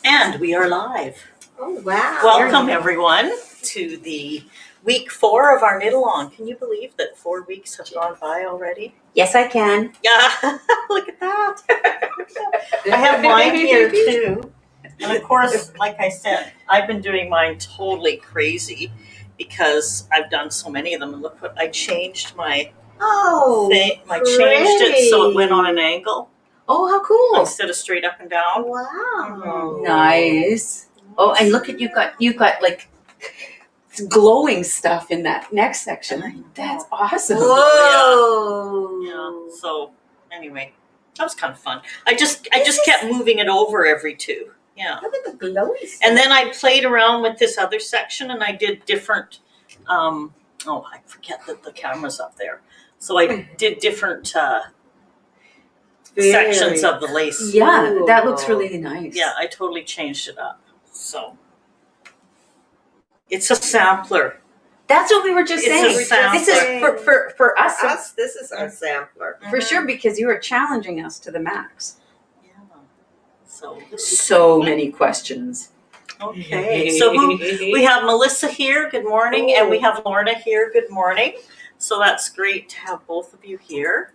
And we are live. Oh, wow. Welcome, everyone, to the week 4 of our knit-along. Can you believe that 4 weeks have gone by already? Yes, I can. Yeah, look at that. I have mine here, too. And, of course, like I said, I've been doing mine totally crazy because I've done so many of them. And look what I changed my thing. I changed it so it went on an angle. Oh, how cool. Instead of straight up and down. Wow. Nice. Oh, and look at you got like glowing stuff in that next section. That's awesome. Whoa. Yeah. So anyway, that was kind of fun. I just kept moving it over every two. Yeah. Look at the glowy stuff. And then I played around with this other section and I did different I forget that the camera's up there. So I did different sections of the lace. Yeah, that looks really nice. Yeah, I totally changed it up. So it's a sampler. That's what we were just saying. It's a sampler. This is for us. This is our sampler. For sure, because you are challenging us to the max. Yeah. So many questions. Okay. So we have Melissa here. Good morning. And we have Lorna here. Good morning. So that's great to have both of you here.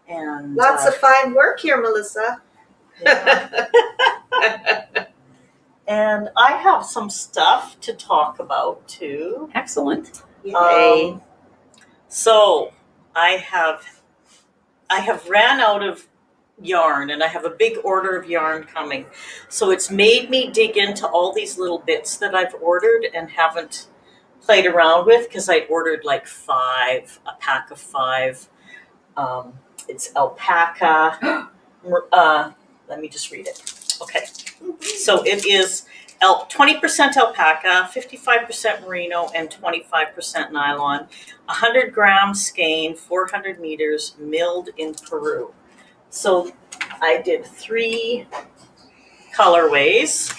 And lots of fine work here, Melissa. Yeah. And I have some stuff to talk about too. Excellent. Yay. So I have ran out of yarn and I have a big order of yarn coming. So it's made me dig into all these little bits that I've ordered and haven't played around with because I ordered like a pack of 5. It's alpaca. Let me just read it. Okay. So it is 20% alpaca, 55% merino, and 25% nylon. 100 grams skein, 400 meters, milled in Peru. So I did 3 colorways.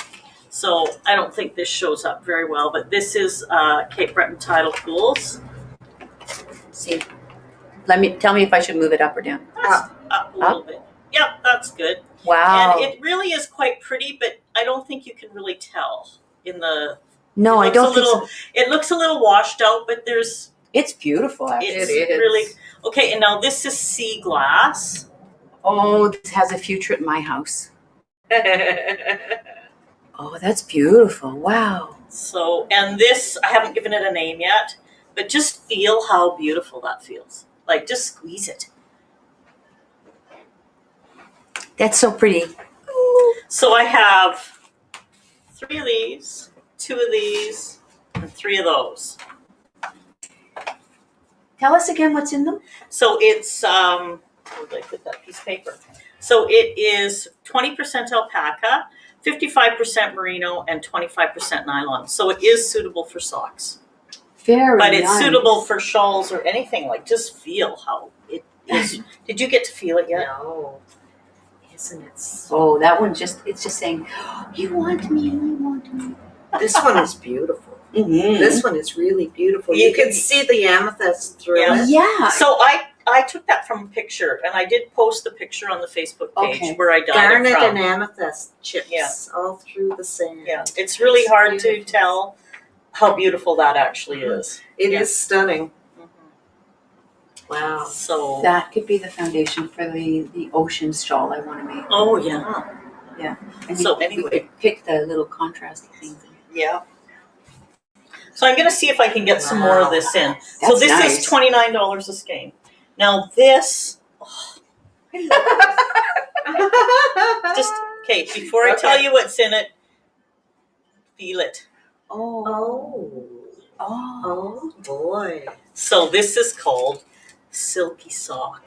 So I don't think this shows up very well, but this is Cape Breton Tidal Pools. See, tell me if I should move it up or down. Up a little bit. Yep, that's good. Wow. And it really is quite pretty, but I don't think you can really tell in the. No, I don't think so. It looks a little washed out, but it's beautiful. Actually. It's really okay. And now this is sea glass. Oh, this has a future at my house. Oh, that's beautiful. Wow. So, and this, I haven't given it a name yet, but just feel how beautiful that feels. Like, just squeeze it. That's so pretty. So I have 3 of these, 2 of these, and 3 of those. Tell us again what's in them. So it's, where did I put that piece of paper? So it is 20% alpaca, 55% merino, and 25% nylon. So it is suitable for socks. But it's suitable for shawls or anything. Like, just feel how it is. Did you get to feel it yet? No. Isn't it? Oh, that one it's just saying, you want me, you want me. This one is beautiful. Mm-hmm. This one is really beautiful. You can see the amethyst through it. Yeah. So I took that from a picture, and I did post the picture on the Facebook page where I dyed Garnet it from. and amethyst chips all through the sand. Yeah, it's really hard to tell how beautiful that actually is. It is stunning. Mm-hmm. Wow. So that could be the foundation for the ocean shawl I want to make. Oh yeah. Yeah. And So we anyway, could pick the little contrasty things. Yeah. So I'm going to see if I can get some more of this in. So this is $29 a skein. Now this, just, okay, before I tell you what's in it, feel it. Oh boy. So this is called Silky Sock.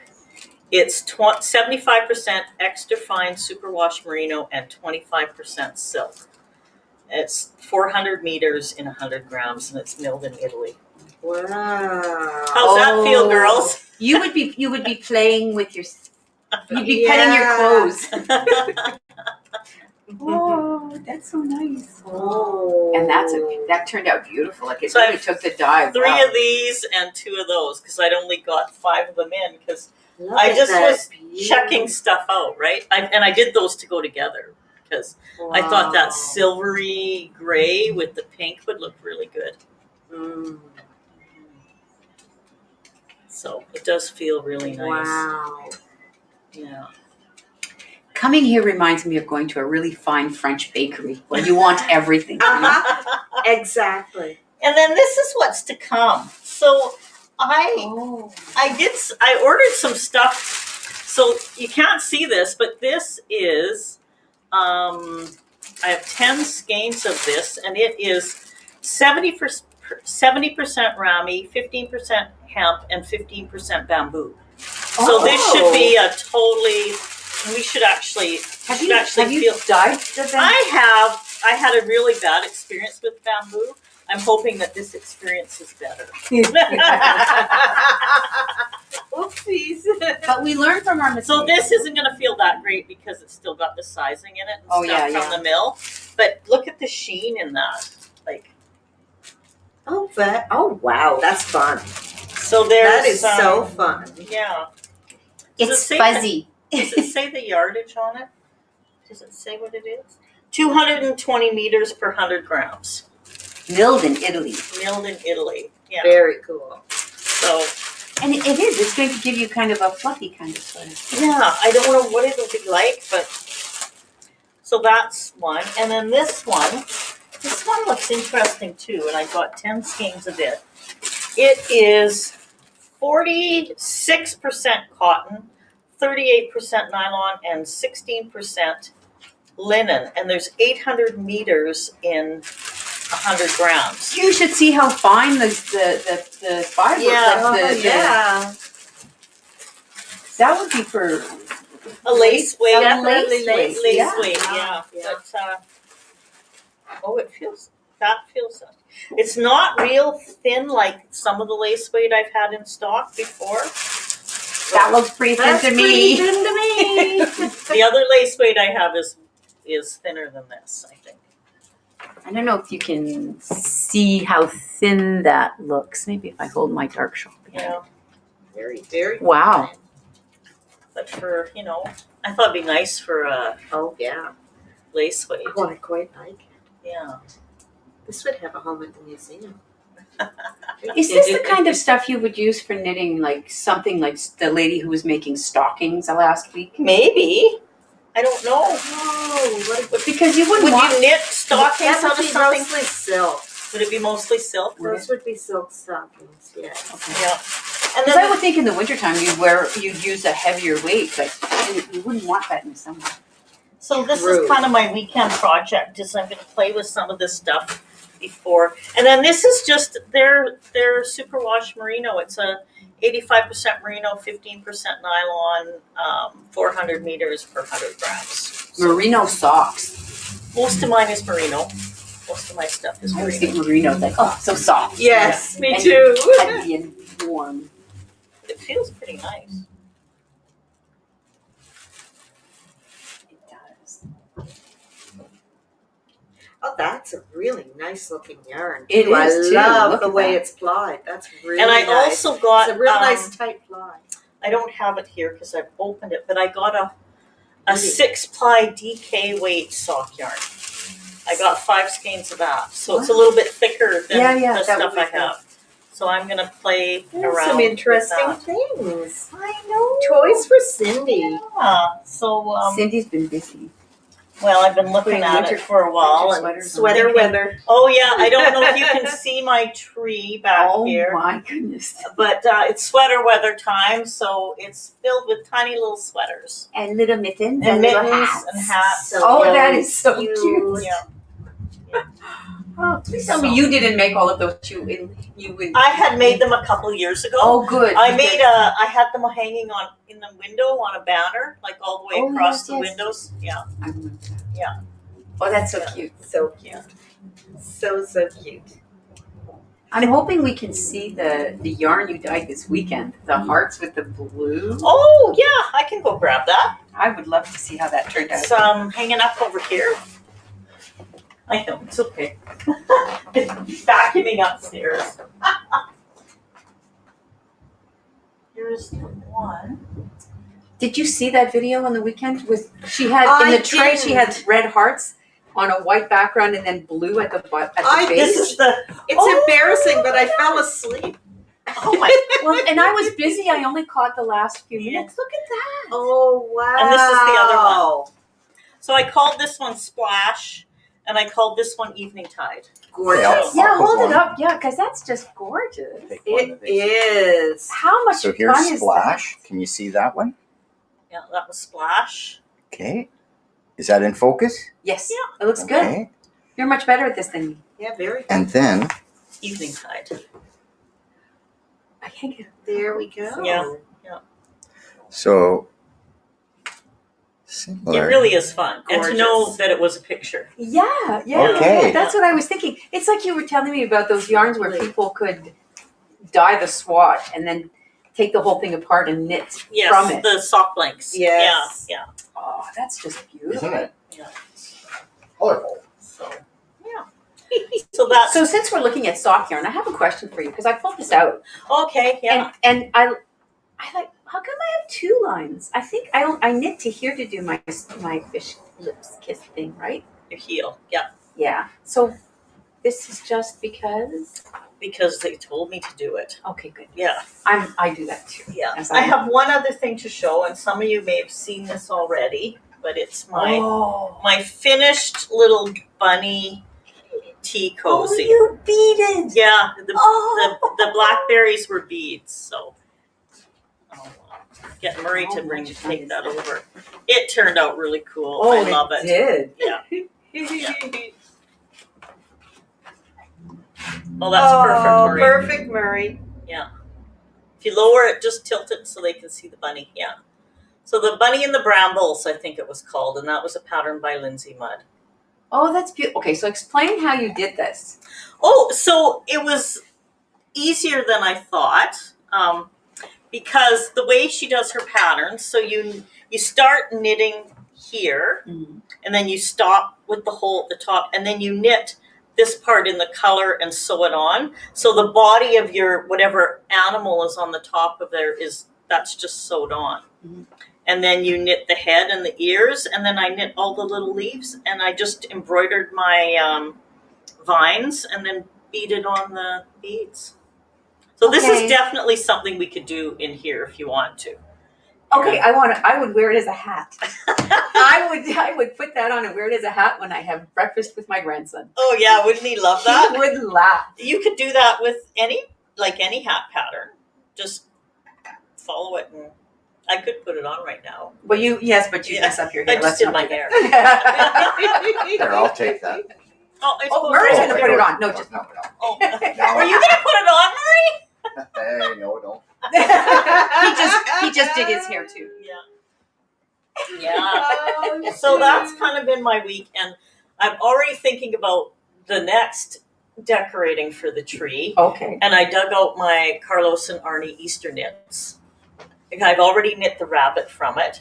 It's 75% extra fine superwash merino and 25% silk. It's 400 meters in 100 grams, and it's milled in Italy. Wow. How's that feel, girls? You would be playing with your. You'd be petting your clothes. Oh, that's so nice. Oh. And that turned out beautiful. Like it So really took the dive. 3 of these and 2 of those because I'd only got 5 of them in because I just was checking stuff out, right? And I did those to go together because I thought that silvery gray with the pink would look really good. Mm. So it does feel really nice. Wow. Yeah. Coming here reminds me of going to a really fine French bakery where you want everything. You know? Exactly. And then this is what's to come. So I ordered some stuff. So you can't see this, but this is I have 10 skeins of this, and it is 70% rami, 15% hemp, and 15% bamboo. So this should be a totally. We should actually. Have you dyed the bamboo? I had a really bad experience with bamboo. I'm hoping that this experience is better. Oopsies. But we learned from our mistakes. So this isn't going to feel that great because it's still got the sizing in it and stuff from the mill. But look at the sheen in that. Like, Oh wow, that's fun. so there's That is so fun. Yeah. It's fuzzy. Does it say the yardage on it? Does it say what it is? 220 meters per 100 grams. Milled in Italy. Milled in Italy. Yeah. Very cool. So, And it is. It's going to give you kind of a fluffy kind of sweater. yeah, I don't know what it'll be like, but so that's one. And then this one looks interesting too, and I got 10 skeins of it. It is 46% cotton, 38% nylon, and 16% linen. And there's 800 meters in 100 grams. You should see how fine the fiber. Yeah. That would be for A lace weight. Definitely lace Lace yeah. weight, yeah. Yeah. But, that feels, it's not real thin like some of the lace weight I've had in stock before. That looks pretty thin to me. The other lace weight I have is thinner than this, I think. I don't know if you can see how thin that looks. Maybe if I hold my dark shawl. Yeah. Very, very. Wow. But for, I thought it'd be nice for a Oh yeah. lace weight. Oh, I quite like it. Yeah. This would have a home at the museum. Is this the kind of stuff you would use for knitting, like something like the lady who was making stockings last week? Maybe. I don't know. Oh, Because you wouldn't Would want you knit stockings that out would of be something? mostly silk. Would it be mostly silk? Those would be silk stockings, yes. Okay. Yeah. And Because I then would think in the wintertime you'd use a heavier weight, but you wouldn't want that in the summer. so this True. is kind of my weekend project. Is I'm going to play with some of this stuff before, and then this is just their superwash merino. It's a 85% merino, 15% nylon, 400 meters per 100 grams. Merino socks. Most of mine is merino. Most of my stuff is I always merino. think merino is like, oh, so soft. Yes, me And too. Heavy and warm. It feels pretty nice. It does. Oh, that's a really nice looking yarn. It too. I is, too. love Look the at way that. it's plied. That's really And I nice. also got It's a real nice tight ply. I don't have it here because I've opened it, but I got a 6-ply DK weight sock yarn. I got 5 skeins of that, so it's a little bit thicker than the that stuff would be I have. So I'm gonna play There's around some interesting with things. that. I know. Toys for Cindy. Yeah. So Cindy's been busy. well, I've been looking Putting at winter- it for a while, winter and sweaters on. Sweater thinking- weather. oh yeah, I don't know if you can see my tree back Oh here. my goodness. But it's sweater weather time, so it's filled with tiny little sweaters And little mittens and little mittens hats. and hats. So Oh, cute. that is so cute. Yeah, Oh, please tell me you didn't make all of those. You would. I had made them a couple years ago. Oh, good. I had them hanging in the window on a banner, like all the way Oh, across yes, the yes. windows. Yeah, I remember that. Yeah. Oh, that's so Yeah. cute. So cute. Yeah. So cute. I'm hoping we can see the yarn you dyed this weekend. The hearts with the blue. Oh yeah, I can go grab that. I would love to see how that turned out. It's hanging up over here. I know, it's okay. It's vacuuming upstairs. Here's the one. Did you see that video on the weekend? She had in I the tray. She had didn't. red hearts on a white background and then blue at the This base. is the. It's embarrassing, but I fell asleep. Oh my. Well, and I was busy. I only caught the last few minutes. Look at that. Oh wow! And this is the other one. So I called this one Splash, and I called this one Evening Tide. Gorgeous. Yeah, I'll put hold one. it up. Yeah, because that's just gorgeous. Take one It of these. is. How much So here's fun is Splash. Can you see that one? Yeah, that was Splash. Okay. Is that in focus? that? Yes. It looks good. Okay. You're much better at this than me. Yeah, very good. And then Evening Tide. I can't get There we go. Yeah. so It similar. really is fun, and to know Gorgeous. that it was a picture. Yeah. Okay. That's what I was thinking. It's like you were telling me about those yarns where people could dye the swatch and then take the whole thing apart and knit Yes, from it. the sock blanks. Yes. Yeah, Oh, that's just beautiful. Isn't it? yeah. Colorful. So yeah. So that's So since we're looking at sock yarn, I have a question for you because I pulled this out okay. Yeah. and I like, how come I have two lines? I think I knit to here to do my fish lips kiss thing, right? Your heel. Yeah. Yeah. So this is just because. Because they told me to do it. Okay, good. Yeah. I do that too. Yeah. As I have one other thing to show, and some of you may have seen this already, but it's my Oh, finished little bunny tea cozy. you beaded. Yeah, Oh. the blackberries were beads, so I'll get Murray to How much fun take is that that? over. It turned out really cool. Oh, I love it. did. Yeah. Oh, that's perfect, Murray. Perfect, Murray. If you lower it, just tilt it so they can see the bunny. Yeah. So the Bunny and the Brambles, I think it was called, and that was a pattern by Lindsay Mudd. Oh, that's beautiful. Okay, so explain how you did this. Oh, so it was easier than I thought, because the way she does her patterns, so you start knitting here, and then you stop with the hole at the top, and then you knit this part in the color and sew it on. So the body of your whatever animal is on the top of there that's just sewed on. Mhm. And then you knit the head and the ears, and then I knit all the little leaves, and I just embroidered my vines and then beaded on the beads. So this Okay. is definitely something we could do in here if you want to. Okay, I would wear it as a hat. I would put that on and wear it as a hat when I have breakfast with my grandson. Oh yeah, wouldn't he love that? He would laugh. You could do that with any hat pattern. Just follow it, and I could put it on right now. But you mess up your hair. I just did my hair. Here, I'll take that. Oh, it's Oh, Murray's going gonna put it on. No, just. no. Oh, No. are you gonna put it on, Murray? Hey, no, don't. he just did his hair too. Yeah. Yeah. So that's kind of been my week, and I'm already thinking about the next decorating for the tree. Okay. And I dug out my Carlos and Arnie Easter knits. I've already knit the rabbit from it,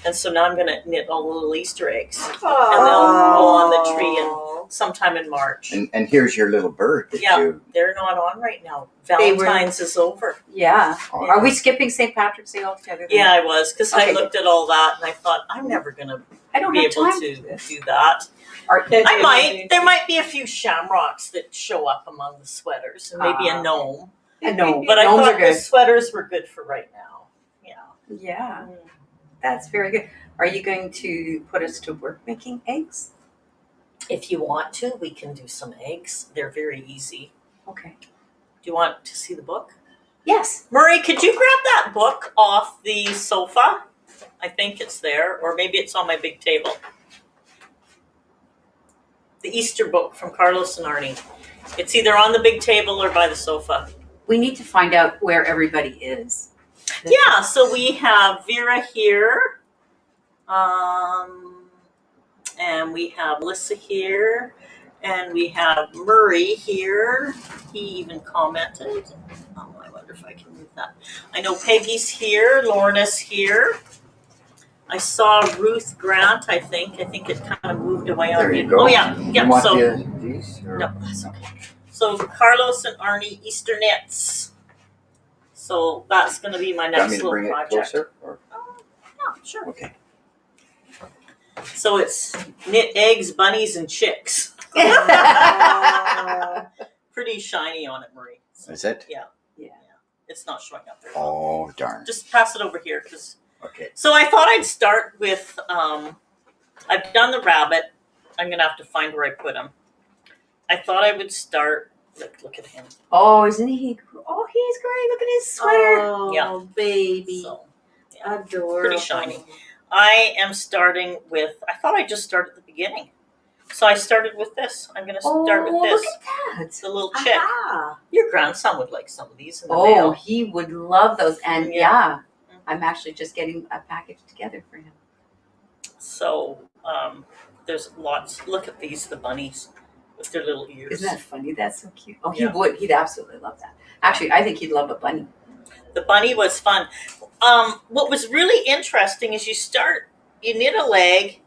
and so now I'm going to knit all the little Easter eggs And they'll go on the tree sometime in March. And here's your little bird that Yeah. you. They're not on right now. They were- Valentine's is over. Yeah. Oh, Are we skipping St. Patrick's Day altogether? then? Yeah, I was, because I Okay. looked at all that and I thought, I'm never going to I don't be have able time to for this. do that. Are- I might. There might be a few shamrocks that show up among the sweaters, and maybe a gnome. No, But I gnomes thought are good. the sweaters were good for right now. Yeah. Yeah, that's very good. Are you going to put us to work making eggs? If you want to, we can do some eggs. They're very easy. Okay. Do you want to see the book? Yes. Murray, could you grab that book off the sofa? I think it's there, or maybe it's on my big table. The Easter book from Carlos and Arnie. It's either on the big table or by the sofa. We need to find out where everybody is. Yeah, so we have Vera here, and we have Melissa here, and we have Murray here. He even commented. Oh, I wonder if I can move that. I know Peggy's here, Lorna's here. I saw Ruth Grant, I think. I think it kind of moved away on There me. you go. Oh, yeah. You Yeah, want so, these? Or? no, that's okay. So Carlos and Arnie Easter knits. So that's going to be my Do you want next me to little bring it project. closer? Or? No, Sure. Okay. So it's knit eggs, bunnies, and chicks. Oh. Pretty shiny on it, Marie. So, Is it? yeah. Yeah. It's not showing up very well. Oh, darn. Just pass it over here, because. Okay. So I thought I'd start with. I've done the rabbit. I'm gonna have to find where I put him. I thought I would start. Look at him. Oh, isn't he? Oh, he's great. Look at his sweater. Oh, Yeah. baby. So yeah. Adorable. Pretty shiny. I am starting with. I thought I'd just start at the beginning. So I started with this. I'm gonna start with this. Look at that. The little chick. Aha. Your grandson would like some of these in the Oh, mail. he would love those. And Yeah. I'm actually just getting a package together for him. So there's lots. Look at these, the bunnies with their little ears. Isn't that funny? That's so cute. Oh, he Yeah. would. He'd absolutely love that. Actually, I think he'd love a bunny. The bunny was fun. What was really interesting is you knit a leg,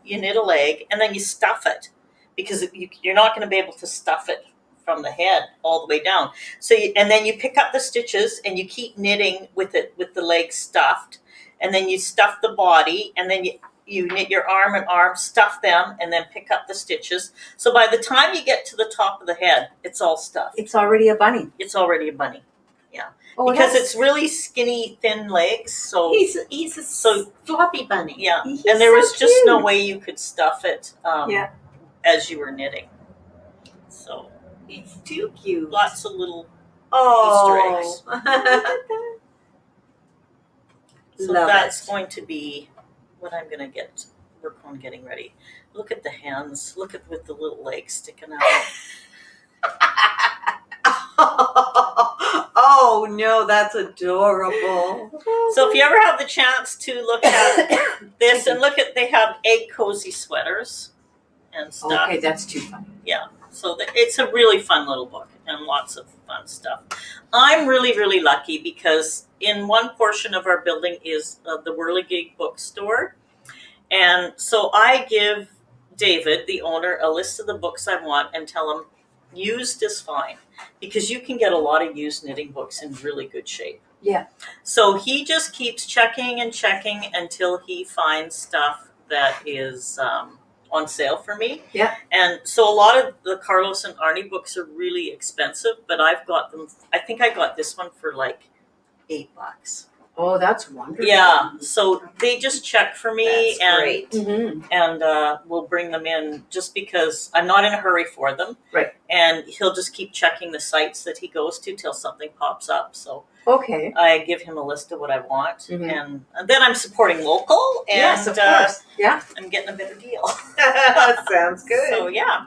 and then you stuff it, because you're not going to be able to stuff it from the head all the way down. So and then you pick up the stitches and you keep knitting with the leg stuffed, and then you stuff the body, and then you knit your arm and arm, stuff them, and then pick up the stitches. So by the time you get to the top of the head, it's all stuffed. It's already a bunny. It's already a bunny. Oh, Because that's- it's really skinny, thin legs. So He's a So- floppy bunny. yeah, He's and there so was just no cute. way you could stuff it Yeah. as you were knitting. So He's too cute. lots of little. Oh. So Love that's it. going to be what I'm going to work on getting ready. Look at the hands. Look at with the little legs sticking out. Oh no, that's adorable. So if you ever have the chance to look at this and they have egg cozy sweaters and stuff. Okay, that's too funny. So it's a really fun little book and lots of fun stuff. I'm really, really lucky because in one portion of our building is the Whirligig bookstore. And so I give David, the owner, a list of the books I want and tell him used is fine, because you can get a lot of used knitting books in really good shape. Yeah. So he just keeps checking and checking until he finds stuff that is on sale for me. Yeah. And so a lot of the Carlos and Arnie books are really expensive, but I've got them. I think I got this one for like $8. Oh, that's wonderful. Yeah. So they just check for me, That's great. Mm-hmm. and we'll bring them in just because I'm not in a hurry for them. Right. And he'll just keep checking the sites that he goes to till something pops up. So Okay. I give him a list of what I want, Mhm. and then I'm supporting local, and Yes, of course. Yeah. I'm getting a better deal. Sounds good. So yeah.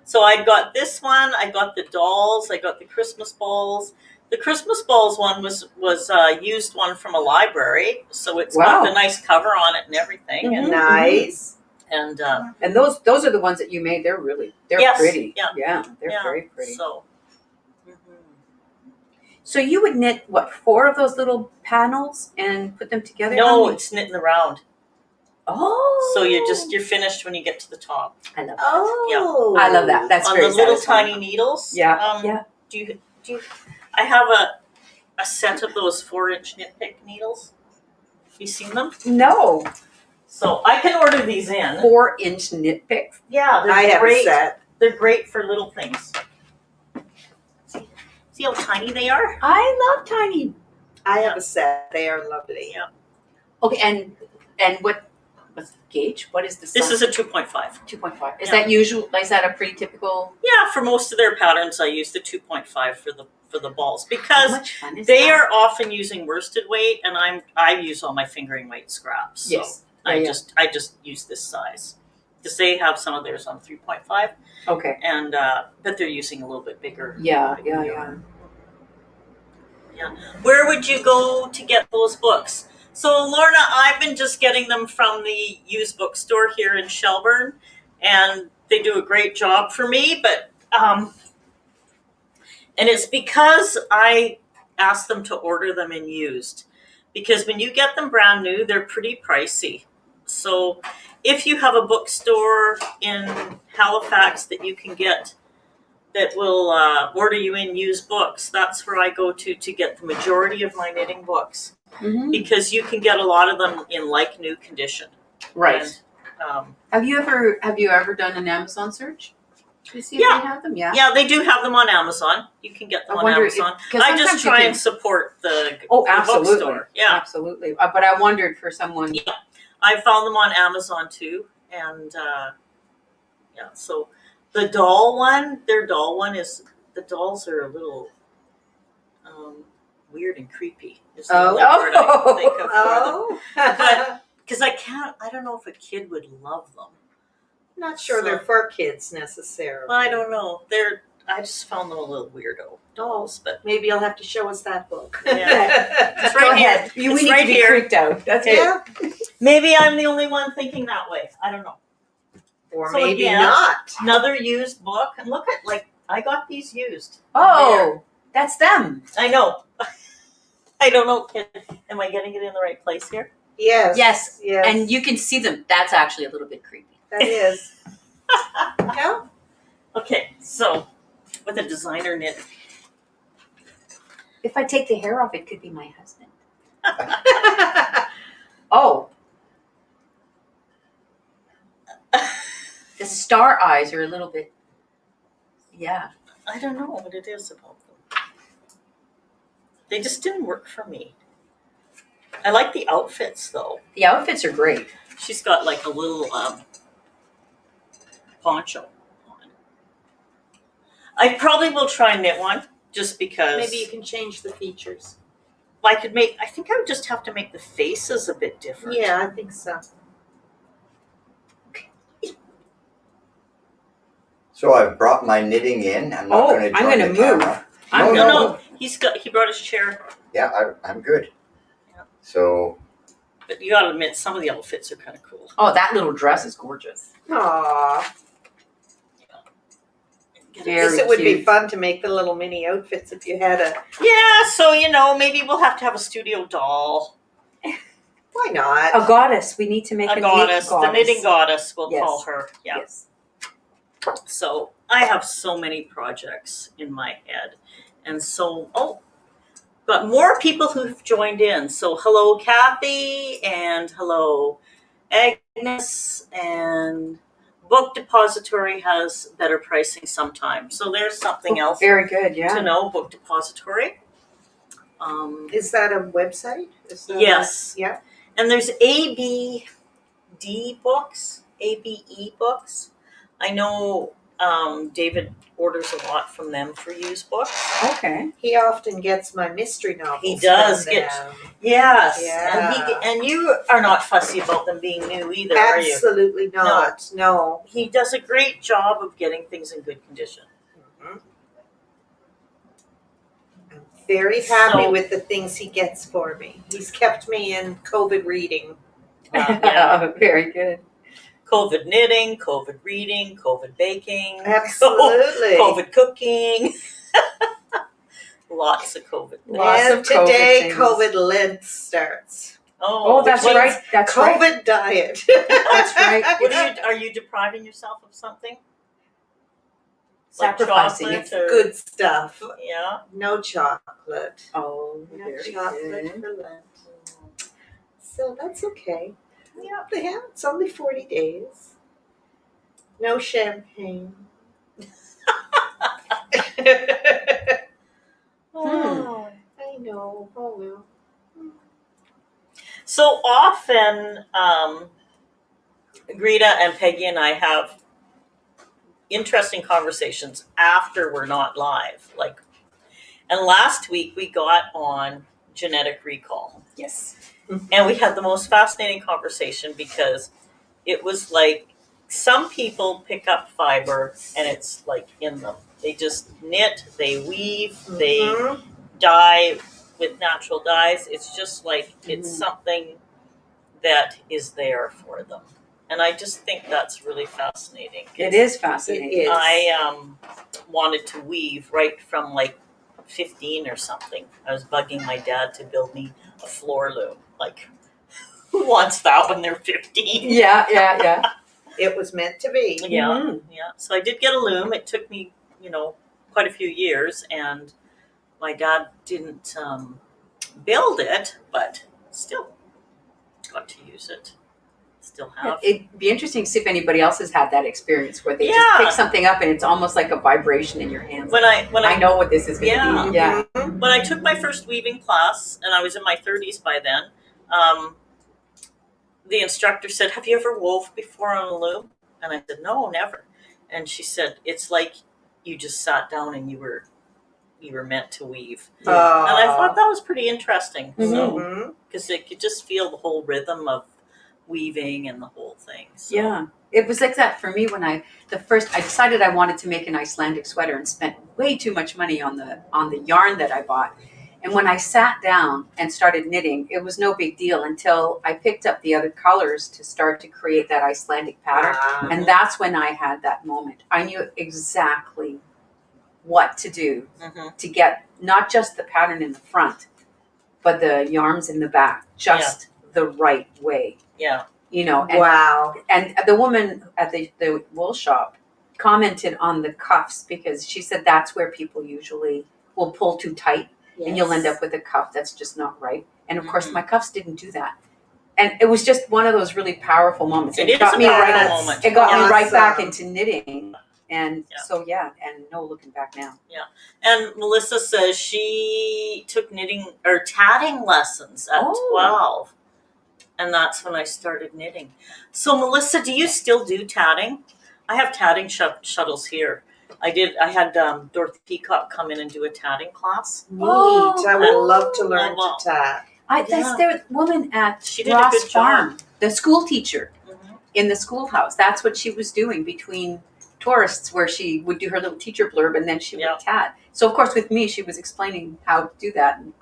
So I got this one. I got the dolls. I got the Christmas balls. The Christmas balls one was used one from a library, so it's got Wow. the nice cover on it and everything, Mhm. Nice. and And those are the ones that you made. They're Yes, pretty. yeah. Yeah, they're Yeah, very pretty. so. So you would knit what, 4 of those little panels and put them together? No, honey? it's knitting around. Oh. So you're finished when you get to the top. I love that. Oh. I love that. That's on very the little satisfying. tiny needles. Yeah, yeah. Do you? I have a set of those 4-inch knit pick needles. You seen them? No, So I can order these in. 4-inch knit picks. Yeah, they're I have great. a set. They're great for little things. See how tiny they are? I love tiny. I have a set. They are lovely. Yeah. Okay, and what's the gauge? What is the size? This is a 2.5. 2.5. Is Yeah. that usual? Is that a pretty typical? Yeah, for most of their patterns, I use the 2.5 for the balls How because much fun is they that? are often using worsted weight, and I use all my fingering weight scraps. So Yes. I Yeah. just use this size because they have some of theirs on 3.5, Okay. and but they're using a little bit bigger. Yeah. Where would you go to get those books? So Lorna, I've been just getting them from the used bookstore here in Shelburne, and they do a great job for me. But and it's because I asked them to order them in used, because when you get them brand new, they're pretty pricey. So if you have a bookstore in Halifax that you can get that will order you in used books, that's where I go to get the majority of my knitting books. Mhm. because you can get a lot of them in like new condition. Right. And, Have you ever done an Amazon search to see if Yeah. they have them? Yeah. yeah, they do have them on Amazon. You can get them I on wonder if- Amazon. 'cause I just sometimes you try can- and support the Oh, the absolutely. bookstore. Yeah, Absolutely. But I wondered for someone. I found them on Amazon too, and yeah. So the doll one, their doll one is the dolls are a little weird and creepy. Is the only word I think of for them. Oh. But- Because I don't know if a kid would love them. Not sure they're for kids necessarily. Well, I don't know. I just found them a little weirdo dolls, but Maybe you'll have to show us that book. Yeah. It's Go right here. ahead. We It's need right to be here. creeped out. That's it. Yeah. maybe I'm the only one thinking that way. I don't know. Or So, maybe yeah. not. Another used book, and look at I got these used. Oh, that's them. I know. I don't know. Am I getting it in the right place here? Yes. Yes. Yes. And you can see them. That's actually a little bit creepy. That is. Yeah. Okay, so with a designer knit. If I take the hair off, it could be my husband. Oh. The star eyes are a little bit. Yeah. I don't know what it is about them. They just didn't work for me. I like the outfits though. The outfits are great. She's got like a little poncho on. I probably will try and knit one just because Maybe you can change the features. I think I would just have to make the faces a bit different. Yeah, I think so. So I've brought my knitting in. I'm not Oh, going to I'm join gonna the move. camera. I'm No, he brought his chair, Yeah, I'm good. Yeah. So but you gotta admit some of the outfits are kind of cool. Oh, that little dress is gorgeous. Aww. Very Guess it would be cute. fun to make the little mini outfits if you had a. Yeah, so maybe we'll have to have a studio doll, Why not? A goddess. We need to make a goddess, the knitting goddess. We'll Yes. call her. Yeah. Yes. So I have so many projects in my head, and but more people who've joined in. So hello, Kathy, and hello, Agnes, and Book Depository has better pricing sometimes. So there's something else Very good. to Yeah. know. Book Depository. Is that a website? Is that Yes. Yeah. And there's ABD books, ABE books. I know David orders a lot from them for used books. Okay. He often gets my mystery novels. He does from get- them. Yes, Yeah. and you are not fussy about them being new either, are you? Absolutely not. No. He does a great job of getting things in good condition. I'm very happy So- with the things he gets for me. He's kept me in COVID reading. Yeah. Very good. COVID knitting, COVID reading, COVID baking, Absolutely. COVID cooking. Lots of COVID things. Lots and of COVID today, things. COVID Lent starts. Oh, that's what right. That's right. COVID diet. That's right. What are you depriving yourself of something? Like Sacrificing chocolate it. or- Good stuff. Yeah. No chocolate. Oh, No very chocolate good. for Lent. So that's okay. Yeah, it's only 40 days. No champagne. Oh. I know. Oh well. So often, Greta and Peggy and I have interesting conversations after we're not live. And last week we got on genetic recall, Yes. and we had the most fascinating conversation because it was like some people pick up fiber and it's like in them. They just knit, they weave, they Mhm. dye with natural dyes. It's just like it's Mhm. something that is there for them, and I just think that's really fascinating. It is fascinating. It is. I wanted to weave right from 15 or something. I was bugging my dad to build me a floor loom. Who wants that when they're 15? Yeah. It was meant to be. Yeah, Mhm. yeah. So I did get a loom. It took me, quite a few years, and my dad didn't build it, but still got to use it. Still have. It'd be interesting to see if anybody else has had that experience where they just Yeah. pick something up and it's almost like a vibration in your hands. When I know what this is going to Yeah. be. Yeah. when I took my first weaving class, and I was in my 30s by then, the instructor said, "Have you ever wove before on a loom?" And I said, "No, never." And she said, "It's like you just sat down and you were meant to weave." And I thought that was pretty interesting. So Mhm. because it could just feel the whole rhythm of weaving and the whole thing. So. Yeah. It was like that for me when I decided I wanted to make an Icelandic sweater and spent way too much money on the yarn that I bought. And when I sat down and started knitting, it was no big deal until I picked up the other colors to start to create that Icelandic pattern. And that's when I had that moment. I knew exactly what to do to get not just the pattern in the front, but the yarns in the back, just the right way. Yeah. You know, and, Wow. and the woman at the wool shop commented on the cuffs because she said that's where people usually will pull too tight and you'll end up with a cuff that's just not right. And of course, my cuffs didn't do that. And it was just one of those really powerful moments. It got is me a powerful right. moment. It got me right Awesome. back into knitting. And Yeah. so and no looking back now. And Melissa says she took knitting or tatting lessons at Oh. 12. And that's when I started knitting. So Melissa, do you still do tatting? I have tatting shuttles here. I had Dorothy Peacock come in and do a tatting class. Neat. Oh, I would love to cool. learn Wow. to tat. That's their woman at She did a Ross good job. Farm, the school teacher in the schoolhouse. That's what she was doing between tourists, where she would do her little teacher blurb and then she would tat. So of course with me, she was explaining how to do that, and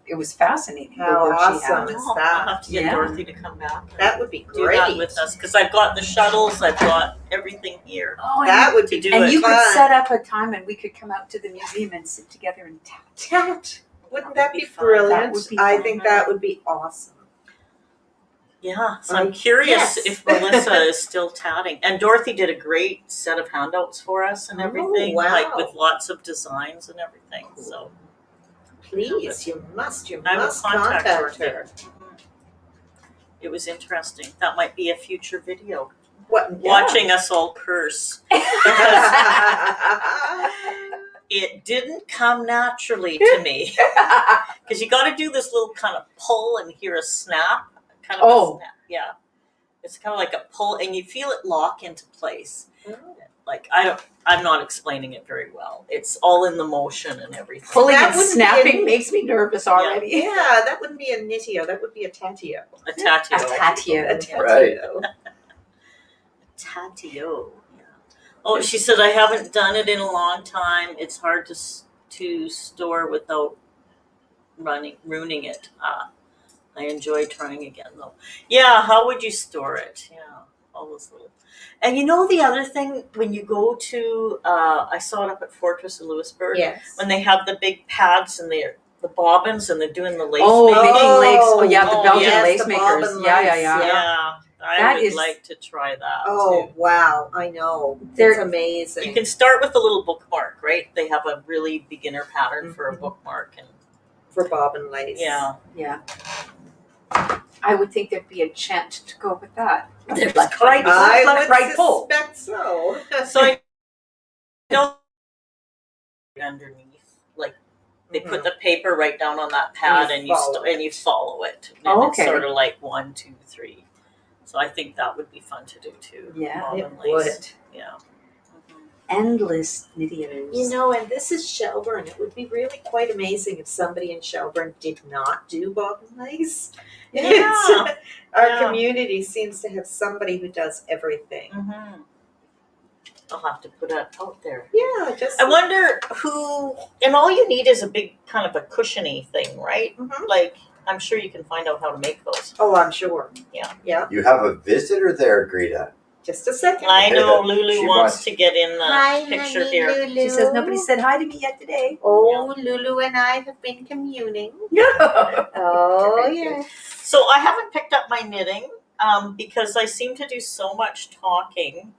it was fascinating. the How work she had. awesome is I'll that? have to get Yeah. Dorothy to come back. And That would be do great. that with us because I've got the shuttles. I've got everything here Oh, That would to be do and it. you could fun. set up a time and we could come out to the museum and sit together and tat. Tat. Wouldn't that That would be be fun. brilliant? That would be I fun. think that would be awesome. Yeah, so I'm curious yes. if Melissa is still tatting. And Dorothy did a great set of handouts for us and everything, wow. like with lots of designs and everything. So Please, you must I will contact contact Dorothy. her. It was interesting. That might be a future video. What? Watching us all curse. It didn't come naturally to me because you got to do this little kind of pull and hear a snap. Kind of a snap. Yeah. It's kind of like a pull, and you feel it lock into place. Like I'm not explaining it very well. It's all in the motion and everything. Pulling That and wouldn't be snapping any- makes me nervous already. Yeah, that wouldn't be a knitio. That would be a tatio. A tatio. A tatio. A tatio. Right. Tatio. Yeah. Oh, she said I haven't done it in a long time. It's hard to store without ruining it. I enjoy trying again though. Yeah, how would you store it? Yeah, all those little. And you know the other thing, when you go to, I saw it up at Fortress of Lewisburg, Yes. when they have the big pads and the bobbins and they're doing the lace Oh, making. making lace. Oh, yeah, the Oh, Belgian yes, lace the makers. bobbin Yeah. lace, Yeah, I That would is- like to try that Oh, too. wow. I know. They're- It's amazing. You can start with a little bookmark, right? They have a really beginner pattern for a Mhm. bookmark, and For bobbin lace. yeah, Yeah. I would think there'd be a chant to go with that. There's Left, gotta right, be. I left, would right, pull. suspect so. so I know underneath, like they put the paper right down on that pad, and you follow it, and Oh, it's okay. sort of like 1, 2, 3. So I think that would be fun to do too. Yeah, bobbin It lace. would. Yeah. Endless knittios. You know, and this is Shelburne. It would be really quite amazing if somebody in Shelburne did not do bobbin lace. Yeah. It's- our Yeah. community seems to have somebody who does everything. Mm-hmm. I'll have to put that out there. Yeah, just. I wonder who, and all you need is a big kind of a cushiony thing, right? Mhm. Like, I'm sure you can find out how to make those. Oh, I'm sure. Yeah. Yeah. You have a visitor there, Greta. Just a second. I know Yeah, Lulu she wants wants- to get in the Hi, picture honey, here. Lulu. She says nobody said hi to me yet today. Oh, Lulu and I have been communing. Oh, Oh, Very yes. So I haven't picked up my knitting because I seem to do so much talking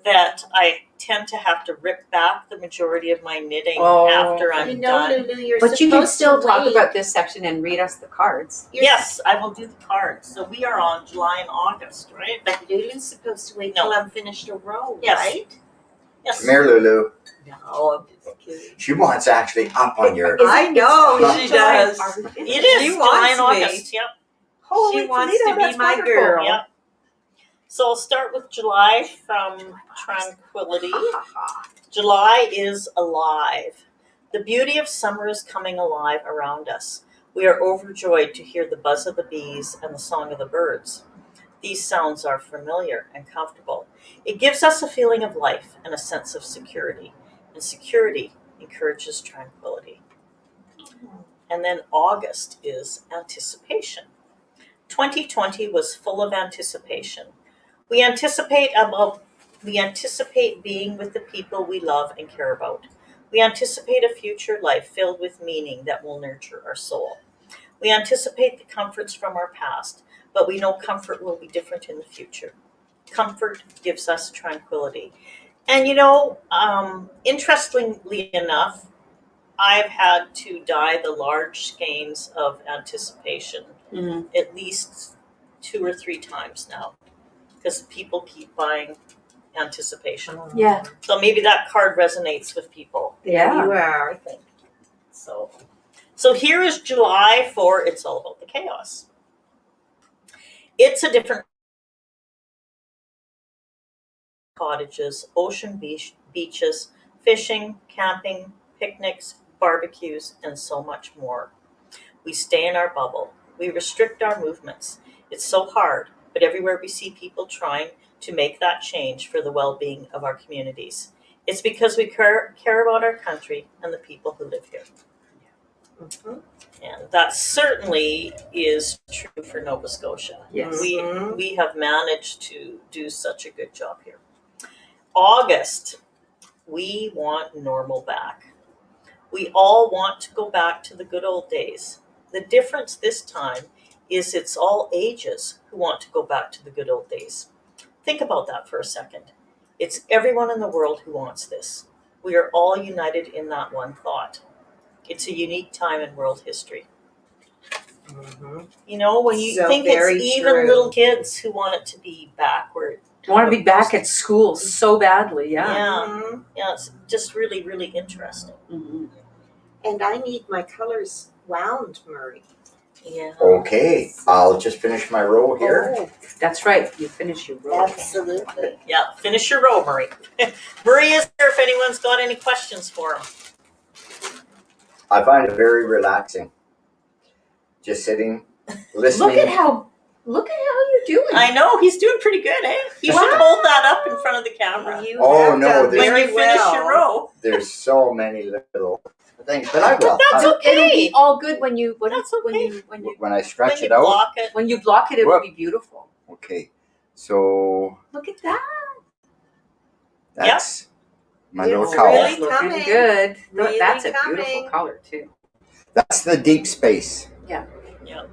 that I tend to have to rip back the majority of my knitting Oh. after I'm You know, done. Lulu, you're But you can supposed still to talk wait. about this section and read us the cards. Yes, I will do the cards. So we are on July and August, right? But Lulu's supposed to wait No. till I'm finished a row, Yes. right? Yes. Come here, Lulu. No, I'm just kidding. She wants actually up on your. I know she does. It is She July and wants me. August. Yep. Holy She wants Toledo, to be that's my wonderful. girl. Yep. So I'll start with July from Tranquility. July is alive. The beauty of summer is coming alive around us. We are overjoyed to hear the buzz of the bees and the song of the birds. These sounds are familiar and comfortable. It gives us a feeling of life and a sense of security. And security encourages tranquility. And then August is anticipation. 2020 was full of anticipation. We anticipate being with the people we love and care about. We anticipate a future life filled with meaning that will nurture our soul. We anticipate the comforts from our past, but we know comfort will be different in the future. Comfort gives us tranquility. And interestingly enough, I've had to dye the large skeins of anticipation Mhm. at least 2 or 3 times now, because people keep buying anticipation. Yeah. So maybe that card resonates with people. There you I are. think. So here is July for It's All About the Chaos. It's a different cottages, beaches, fishing, camping, picnics, barbecues, and so much more. We stay in our bubble. We restrict our movements. It's so hard, but everywhere we see people trying to make that change for the well-being of our communities. It's because we care about our country and the people who live here. Mhm. And that certainly is true for Nova Scotia. Yes. We have managed to do such a good job here. August, we want normal back. We all want to go back to the good old days. The difference this time is it's all ages who want to go back to the good old days. Think about that for a second. It's everyone in the world who wants this. We are all united in that one thought. It's a unique time in world history. Mhm. When you So think it's very even true. little kids who want it to be back where it I want to be back at school so badly. Yeah. Mhm. Yeah, it's just really, really interesting. Mhm. And I need my colors wound, Murray. Yeah. Okay, I'll just finish my row here. Oh, That's right. You finish your roll. absolutely. Yeah, finish your row, Murray. Murray is here if anyone's got any questions for him. I find it very relaxing. Just sitting, listening. Look at how you're doing. I know, he's doing pretty good, eh? You should hold that up in front of the camera You Oh, have no, done this- when very you finish well. your row. There's so many little things, but I will. That's It'll okay. be all good when you That's okay. When I stretch When it you out. block it. when you block it. It'll Whoop. be beautiful. Okay, so Look at that. that's my It's little color. really Looking coming. good. Really That's a coming. beautiful color too. That's the deep space. Yeah. Yeah.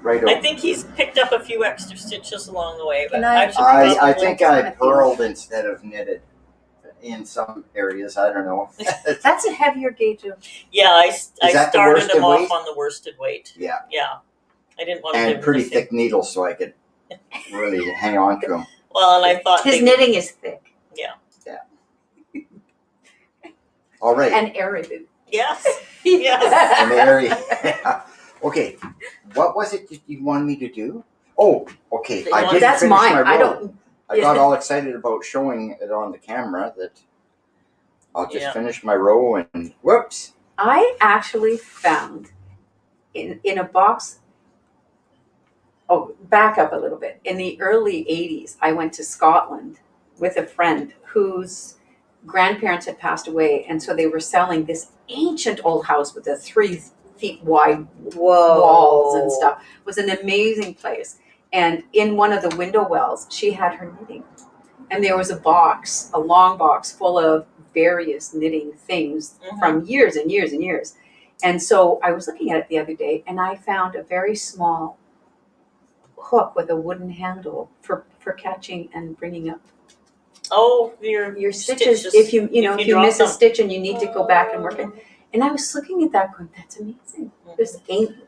Right I over. think he's picked up a few extra stitches along the way, but Can I- I should probably. I think I Timothy. purled instead of knitted in some areas. I don't know. That's a heavier gauge of. Yeah, I that the started worsted him off weight? on the worsted weight. Yeah, Yeah. I didn't want to give and him pretty the thick needles so I could really hang on to them. Well, and I thought His they- knitting is thick All right. and aerated. Yes. Yes. And airy. Okay, what was it that you wanted me to do? Oh, okay. I didn't That's finish mine. my row. I don't. I got all excited about showing it on the camera that I'll just finish my row and whoops. I actually found in a box. Oh, back up a little bit. In the early 80s, I went to Scotland with a friend whose grandparents had passed away, and so they were selling this ancient old house with a 3 feet wide Whoa. walls and stuff. It was an amazing place. And in one of the window wells, she had her knitting. And there was a long box full of various knitting things from years and years and years. And so I was looking at it the other day, and I found a very small hook with a wooden handle for catching and bringing up Oh, your stitches. If you if you miss a drop them. stitch and you need to go back and work it. And I was looking at that going, that's amazing. This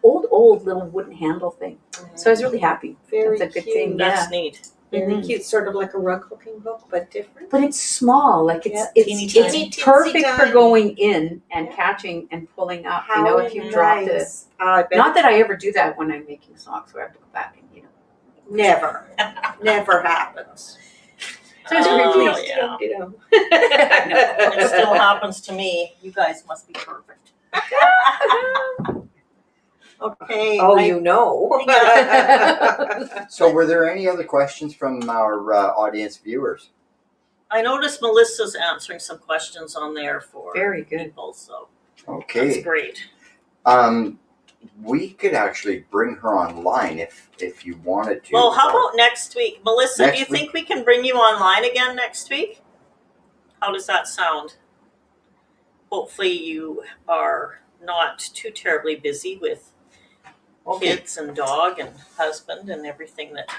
old little wooden handle thing. So I was really happy. Very That's a good cute. thing. That's Yeah. neat. Very Mhm. cute, sort of like a rug hooking hook, but different. But it's small, like Yeah, teeny it's tiny. perfect for Tiny. going in and Yeah. catching and pulling up. How if you dropped it. nice. I bet. Not that I ever do that when I'm making socks, where I have to go back and Never. Never happens. So it's really Oh, pleased. yeah. It It still happens to me. You guys must be perfect. Okay. Oh, you know. So, were there any other questions from our audience viewers? I noticed Melissa's answering some questions on there for Very good. people, so that's Okay. great. We could actually bring her online if you wanted to. Well, how about next week? Melissa, Next do you week? think we can bring you online again next week? How does that sound? Hopefully you are not too terribly busy with kids and dog and husband and everything that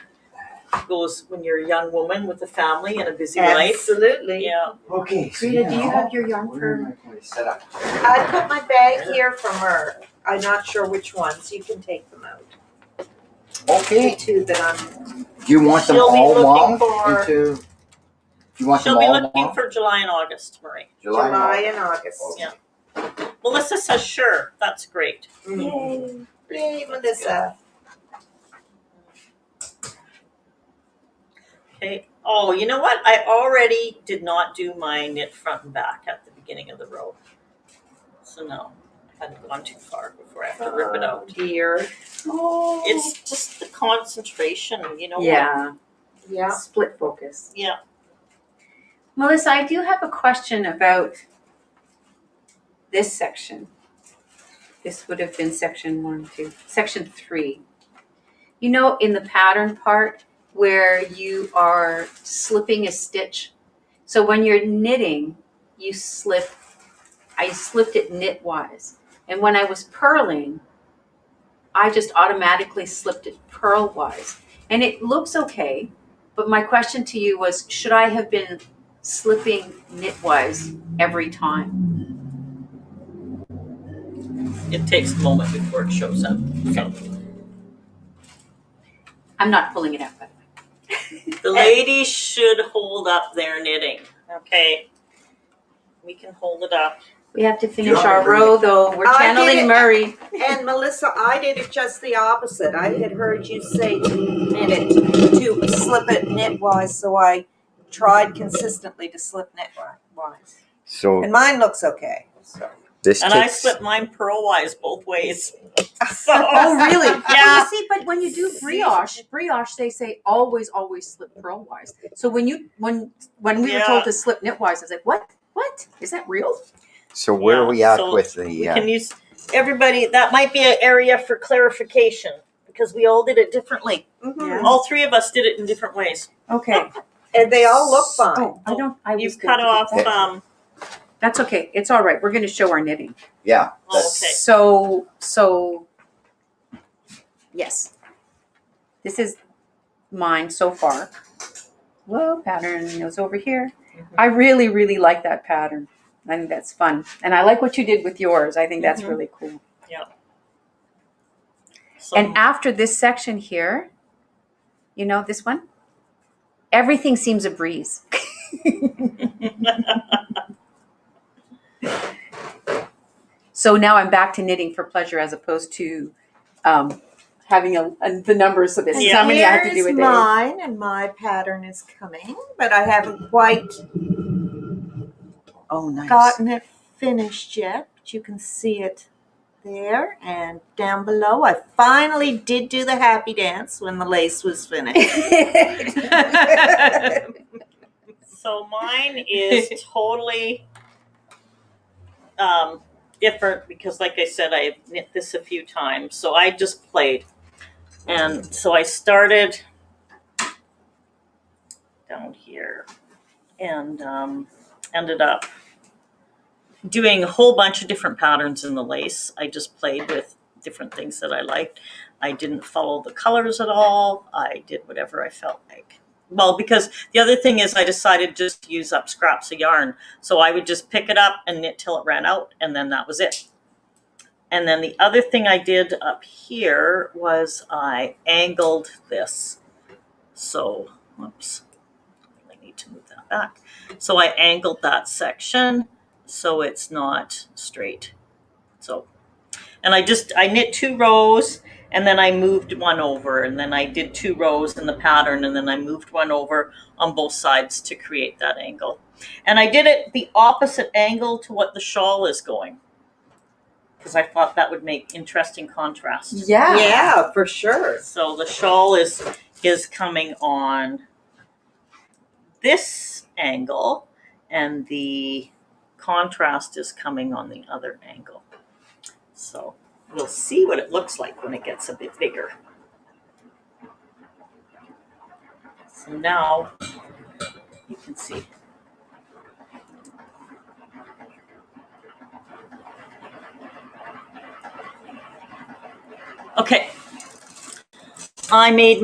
goes when you're a young woman with a family and a busy life. Absolutely. Yeah. Okay. So Rita, do you now, have your yarn where for- am I going to set up? I put my bag here from her. I'm not sure which ones. You can take them out. Okay. The two that I'm. Do you want them She'll be all looking wound for- into? Do you want She'll them be all looking wound? for July and August, Marie. July and August. Okay. Yeah. Melissa says sure. That's great. Yay. Yay, Melissa. Okay. Oh, you know what? I already did not do my knit front and back at the beginning of the row. So no, I hadn't gone too far before I have to rip it out. Dear. Oh. It's just the concentration, you know. Yeah. Yeah. Split focus. Yeah. Melissa, I do have a question about this section. This would have been section 1, 2, section 3. In the pattern part where you are slipping a stitch. So when you're knitting, I slipped it knitwise. And when I was purling, I just automatically slipped it purlwise. And it looks okay, but my question to you was, should I have been slipping knitwise every time? It takes a moment before it shows up. So I'm not pulling it out, by the way. the ladies should hold up their knitting. Okay. We can hold it up. We have to finish want me our to bring row, though. We're I did channeling it. Murray. And Melissa, I did it just the opposite. I had heard you say to knit it, to slip it knitwise, so I tried consistently to slip knitwise. So And mine looks okay. So. this And I takes. slipped mine purlwise both ways. So Oh, really? Yeah. Well, you see, but when you do brioche, they say always slip purlwise. So when we were told to slip knitwise, I was like, what? What? Is that real? So where are we at so with the? we can use everybody. That might be an area for clarification because we all did it differently. Mhm. All three of us did it in different ways. Okay. And they all look fine. Oh, I don't. I You was cut good to off. get that. That's okay. It's all right. We're going to show our knitting. Yeah. Oh, okay. So yes, this is mine so far. Whoa, pattern is over here. I really, really like that pattern. I think that's fun. And I like what you did with yours. I think that's really cool. So, And after this section here, this one, everything seems a breeze. So now I'm back to knitting for pleasure as opposed to having the numbers of this. Yeah. How many I have to do Here's a day. mine, and my pattern is coming, but I haven't quite Oh, nice. gotten it finished yet. But you can see it there and down below. I finally did do the happy dance when the lace was finished. so mine is totally different because, like I said, I knit this a few times. So I just played, and so I started down here and ended up doing a whole bunch of different patterns in the lace. I just played with different things that I liked. I didn't follow the colors at all. I did whatever I felt like. Well, because the other thing is I decided just to use up scraps of yarn. So I would just pick it up and knit till it ran out, and then that was it. And then the other thing I did up here was I angled this. So, whoops, I need to move that back. So I angled that section so it's not straight. So, and I knit 2 rows, and then I moved one over, and then I did 2 rows in the pattern, and then I moved one over on both sides to create that angle. And I did it the opposite angle to what the shawl is going, because I thought that would make interesting contrast. Yeah. Yeah, for sure. So the shawl is coming on this angle, and the contrast is coming on the other angle. So we'll see what it looks like when it gets a bit bigger. So now you can see. Okay. I made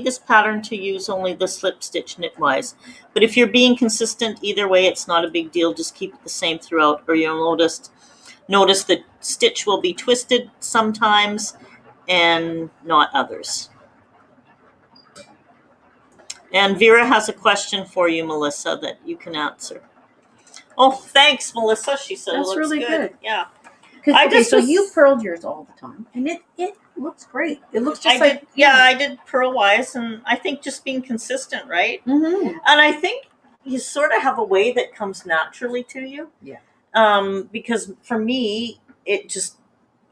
this pattern to use only the slip stitch knitwise. But if you're being consistent, either way, it's not a big deal. Just keep it the same throughout, or you'll notice the stitch will be twisted sometimes and not others. And Vera has a question for you, Melissa, that you can answer. Oh, thanks, Melissa. She said That's it looks really good. Yeah. So you purled yours all the time, and it looks great. It looks just I did purl-wise, and I think just being consistent, right? Mm-hmm. And I think you sort of have a way that comes naturally to you. Yeah. Because for me, it just,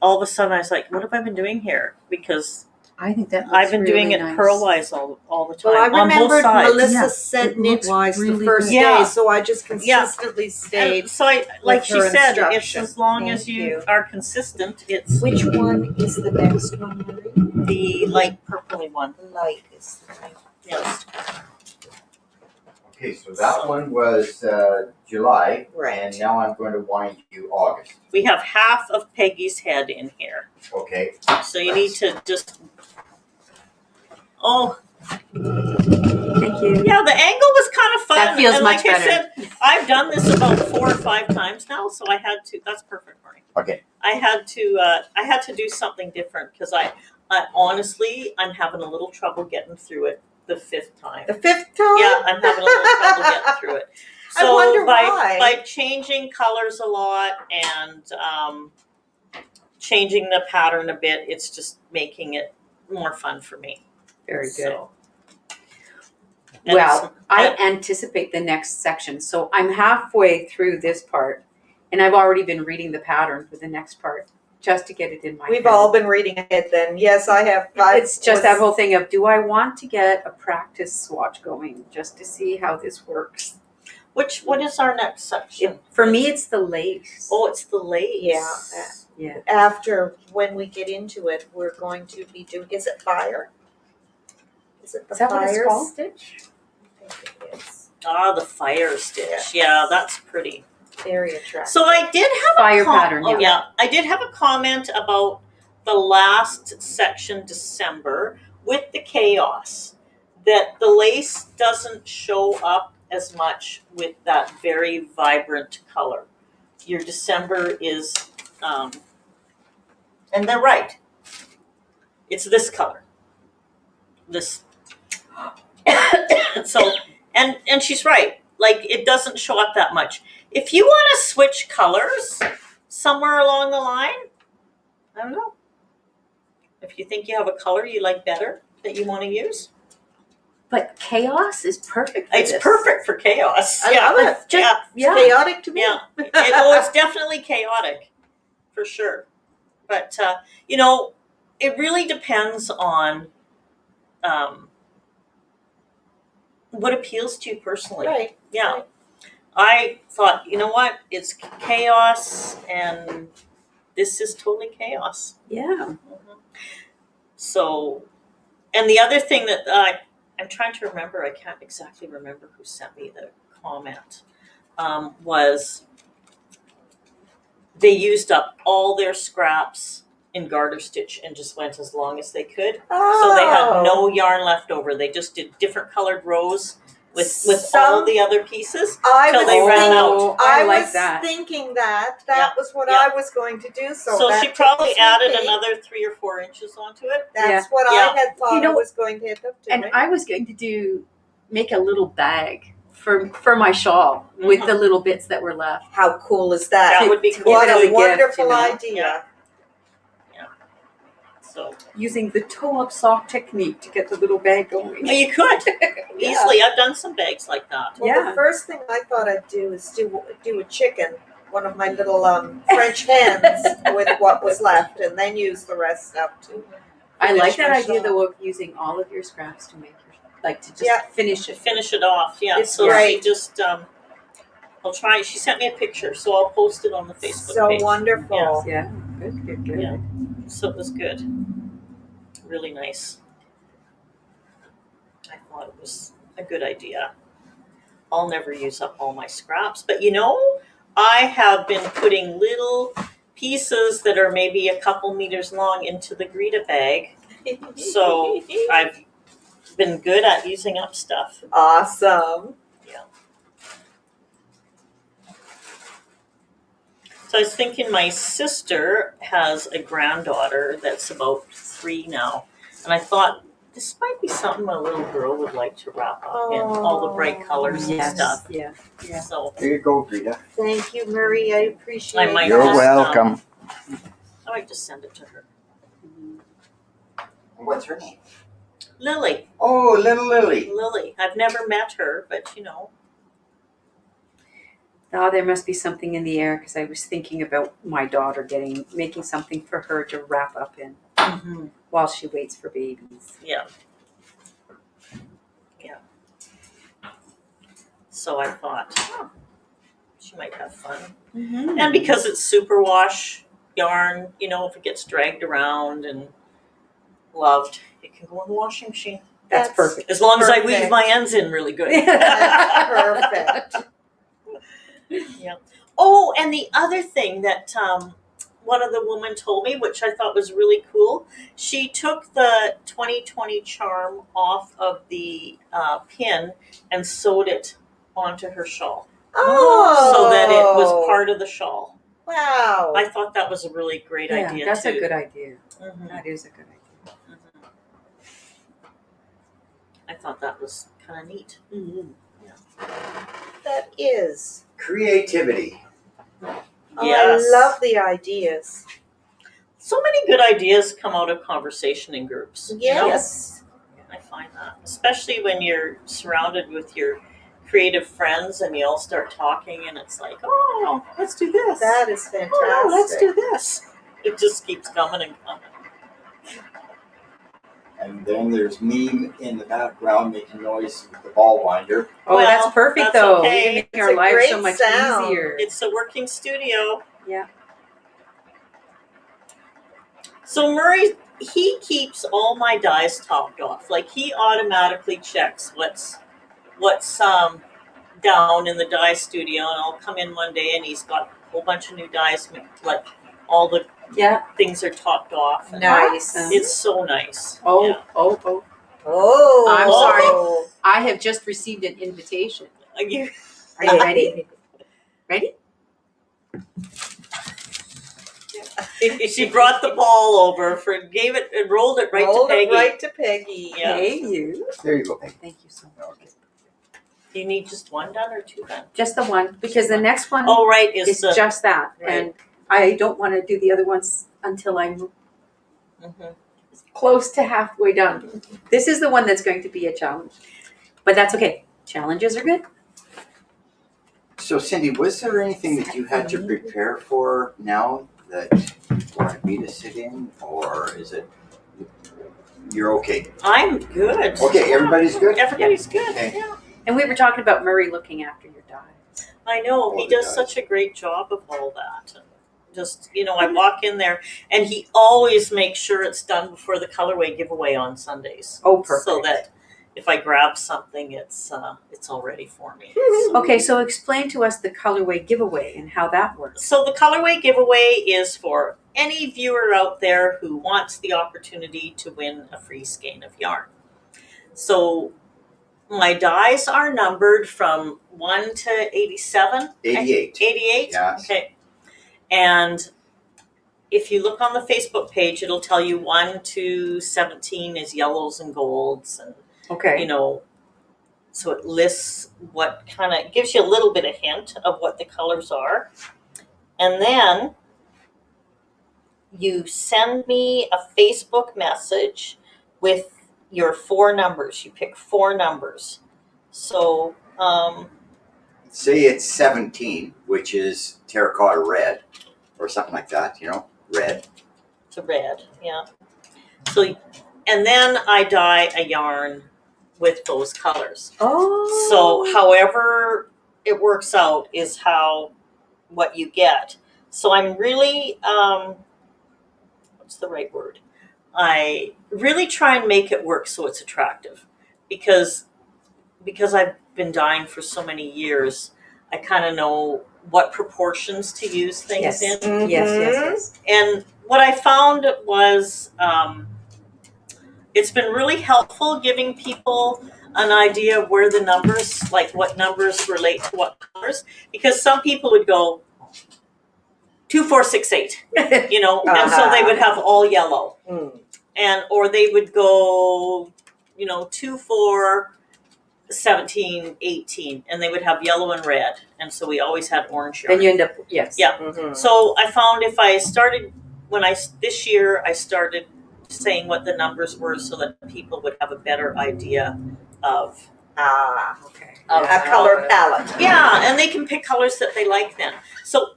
all of a sudden I was like, what have I been doing here? Because I think that looks I've been really doing it nice. purl-wise all the time. Well, I on both remembered sides. Melissa Yeah, said it looks knitwise really the first good. Yeah. day, so I just consistently stayed. And so like she her said, it's instruction. as long as Thank you you. are consistent, it's Which one is the next one, Marie? the light purpley one. Light is the next. Yes. Okay, so that one was July, Right. and now I'm going to wind you August. We have half of Peggy's head in here. Okay. So you need to just, oh, Thank you. yeah, the angle was kind of fun. That feels and much like better. I said, I've done this about 4 or 5 times now, so I had to, that's perfect, Marie. Okay. I had to do something different because I honestly, I'm having a little trouble getting through it the 5th time. The 5th time? Yeah, I'm having a little trouble getting through it. I So wonder by why. by changing colors a lot and changing the pattern a bit, it's just making it more fun for me. Very good. So, and Well, I and- anticipate the next section. So I'm halfway through this part, and I've already been reading the pattern for the next part just to get it in my We've head. all been reading it then. Yes, I have. It's just that whole thing of, do I want to get a practice swatch going just to see how this works? what is our next section? For me, it's the lace. Oh, it's the lace. Yeah. Yeah. After, when we get into it, we're going to be doing, is it fire? Is it the Is that what it's fire called? stitch? I think it is. The fire stitch. Yeah, that's pretty. Very attractive. So I did have Fire a pattern, yeah. I did have a comment about the last section, December, with the chaos, that the lace doesn't show up as much with that very vibrant color. Your December is, and they're right. It's this color. This. So, and she's right. Like, it doesn't show up that much. If you want to switch colors somewhere along the line, I don't know. If you think you have a color you like better that you want to use, But chaos is perfect for it's this. perfect for chaos. I love it. Yeah, Yeah. Chaotic to me. yeah. It's definitely chaotic, for sure. But it really depends on what appeals to you personally. Right. Yeah. Right. I thought, you know what? It's chaos, and this is totally chaos. Yeah. So, and the other thing that I'm trying to remember, I can't exactly remember who sent me the comment, was they used up all their scraps in garter stitch and just went as long as they could. Oh. So they had no yarn left over. They just did different colored rows with all the other pieces till they ran out. I like was that. thinking that was what Yeah. I was going to do. So So that she probably takes me added big. another 3 or 4 inches onto it. That's what Yeah. I had thought You know, I was going to end up doing. And I was going to make a little bag for my shawl with the little bits that were left. How cool is that? That would be To cool. give What it as a gift, wonderful you know? idea. So Using the toe-up sock technique to get the little bag going. you could Yeah. easily. I've done some bags like that. Well, Yeah. the first thing I thought I'd do is do a chicken, one of my little French hens with what was left, and then use the rest up to. I like finish that my idea shawl. though of using all of your scraps to make your, to just Yeah. finish it. Finish it off. Yeah. It's so great. she just I'll try. She sent me a picture, so I'll post it on the Facebook So page. wonderful. Yeah, good. Yeah. So it was good. Really nice. I thought it was a good idea. I'll never use up all my scraps, but I have been putting little pieces that are maybe a couple meters long into the Greta bag. So I've been good at using up stuff. Awesome. So I was thinking my sister has a granddaughter that's about 3 now. And I thought this might be something a little girl would like to wrap up in, all the bright colors and stuff. Yeah. So There you go, Greta. Thank you, Marie. I appreciate I might it. You're just, welcome. I might just send it to her. What's her name? Lily. Oh, little Lily. Lily. I've never met her, but Oh, there must be something in the air because I was thinking about my daughter making something for her to wrap up in while she waits for babies. Yeah. So I thought, she might have fun. And because it's superwash yarn, if it gets dragged around and loved, it can go in the washing machine. That's perfect. As long as I Perfect. weave my ends in really good. Perfect. Yeah. Oh, and the other thing that one of the women told me, which I thought was really cool, she took the 2020 charm off of the pin and sewed it onto her shawl. Oh. So that it was part of the shawl. Wow. I thought that was a really great idea That's too. a good idea. Mhm. That is a good idea. Mhm. I thought that was kind of neat. That is. Creativity. Yes. I love the ideas. So many good ideas come out of conversation in groups. Yes. I find that, especially when you're surrounded with your creative friends and you all start talking and it's like, oh, let's do this. That is fantastic. Oh, let's do this. It just keeps coming and coming. And then there's me in the background making noise with the ball winder. Oh, Well, that's perfect that's though. okay. You're making It's our a lives so great much sound. easier. It's a working studio. Yeah. So Murray, he keeps all my dies topped off. Like he automatically checks what's down in the dye studio, and I'll come in one day and he's got a whole bunch of new dies, like all the things are topped off. And Nice. It's so nice. Oh, Yeah. Oh. I'm sorry. I have just received an invitation. Are you ready? Ready? She brought the ball over gave it and rolled it right Rolled to Peggy. it right to Peggy. Yeah. Hey, you. There you go, Peggy. Thank you so much. You need just one done or two done? Just the one, because the next one Oh, right, is just that. right. And I don't want to do the other ones until I'm Mhm. close to halfway done. This is the one that's going to be a challenge. But that's okay. Challenges are good. So, Cindy, was there anything that you had to prepare for now that you wanted me to sit in, or is it you're okay? I'm good. Okay, everybody's good? Everybody's good. Okay. Yeah. And we were talking about Murray looking after your dies. I know. All He the does guys. such a great job of all that. Just, I walk in there and he always makes sure it's done before the Colorway Giveaway on Sundays. Oh, perfect. So that, if I grab something, it's all ready for me. So, Okay, so explain to us the Colorway Giveaway and how that works. so the Colorway Giveaway is for any viewer out there who wants the opportunity to win a free skein of yarn. So my dies are numbered from 1 to 87. 88. 88? Yes. Okay. And if you look on the Facebook page, it'll tell you 1 to 17 is yellows and golds, and Okay. you know, so it lists what kind of gives you a little bit of hint of what the colors are. And then you send me a Facebook message with your 4 numbers. You pick 4 numbers. So, Say it's 17, which is terracotta red or something like that, red. it's a red, yeah. So, and then I dye a yarn with those colors. Oh. So, however it works out is what you get. So, I'm really, what's the right word? I really try and make it work so it's attractive, because I've been dyeing for so many years. I kind of know what proportions to use things Yes. in. Yes. And what I found was it's been really helpful giving people an idea of where the numbers, like what numbers relate to what colors, because some people would go 2, 4, 6, 8, and so they would have all yellow, or they would go, 2, 4, 17, 18, and they would have yellow and red, and so we always had orange yarn. Then you end up, yes. Yeah. So I found if I started this year I started saying what the numbers were so that people would have a better idea of Okay. A color palette. yeah, and they can pick colors that they like then. So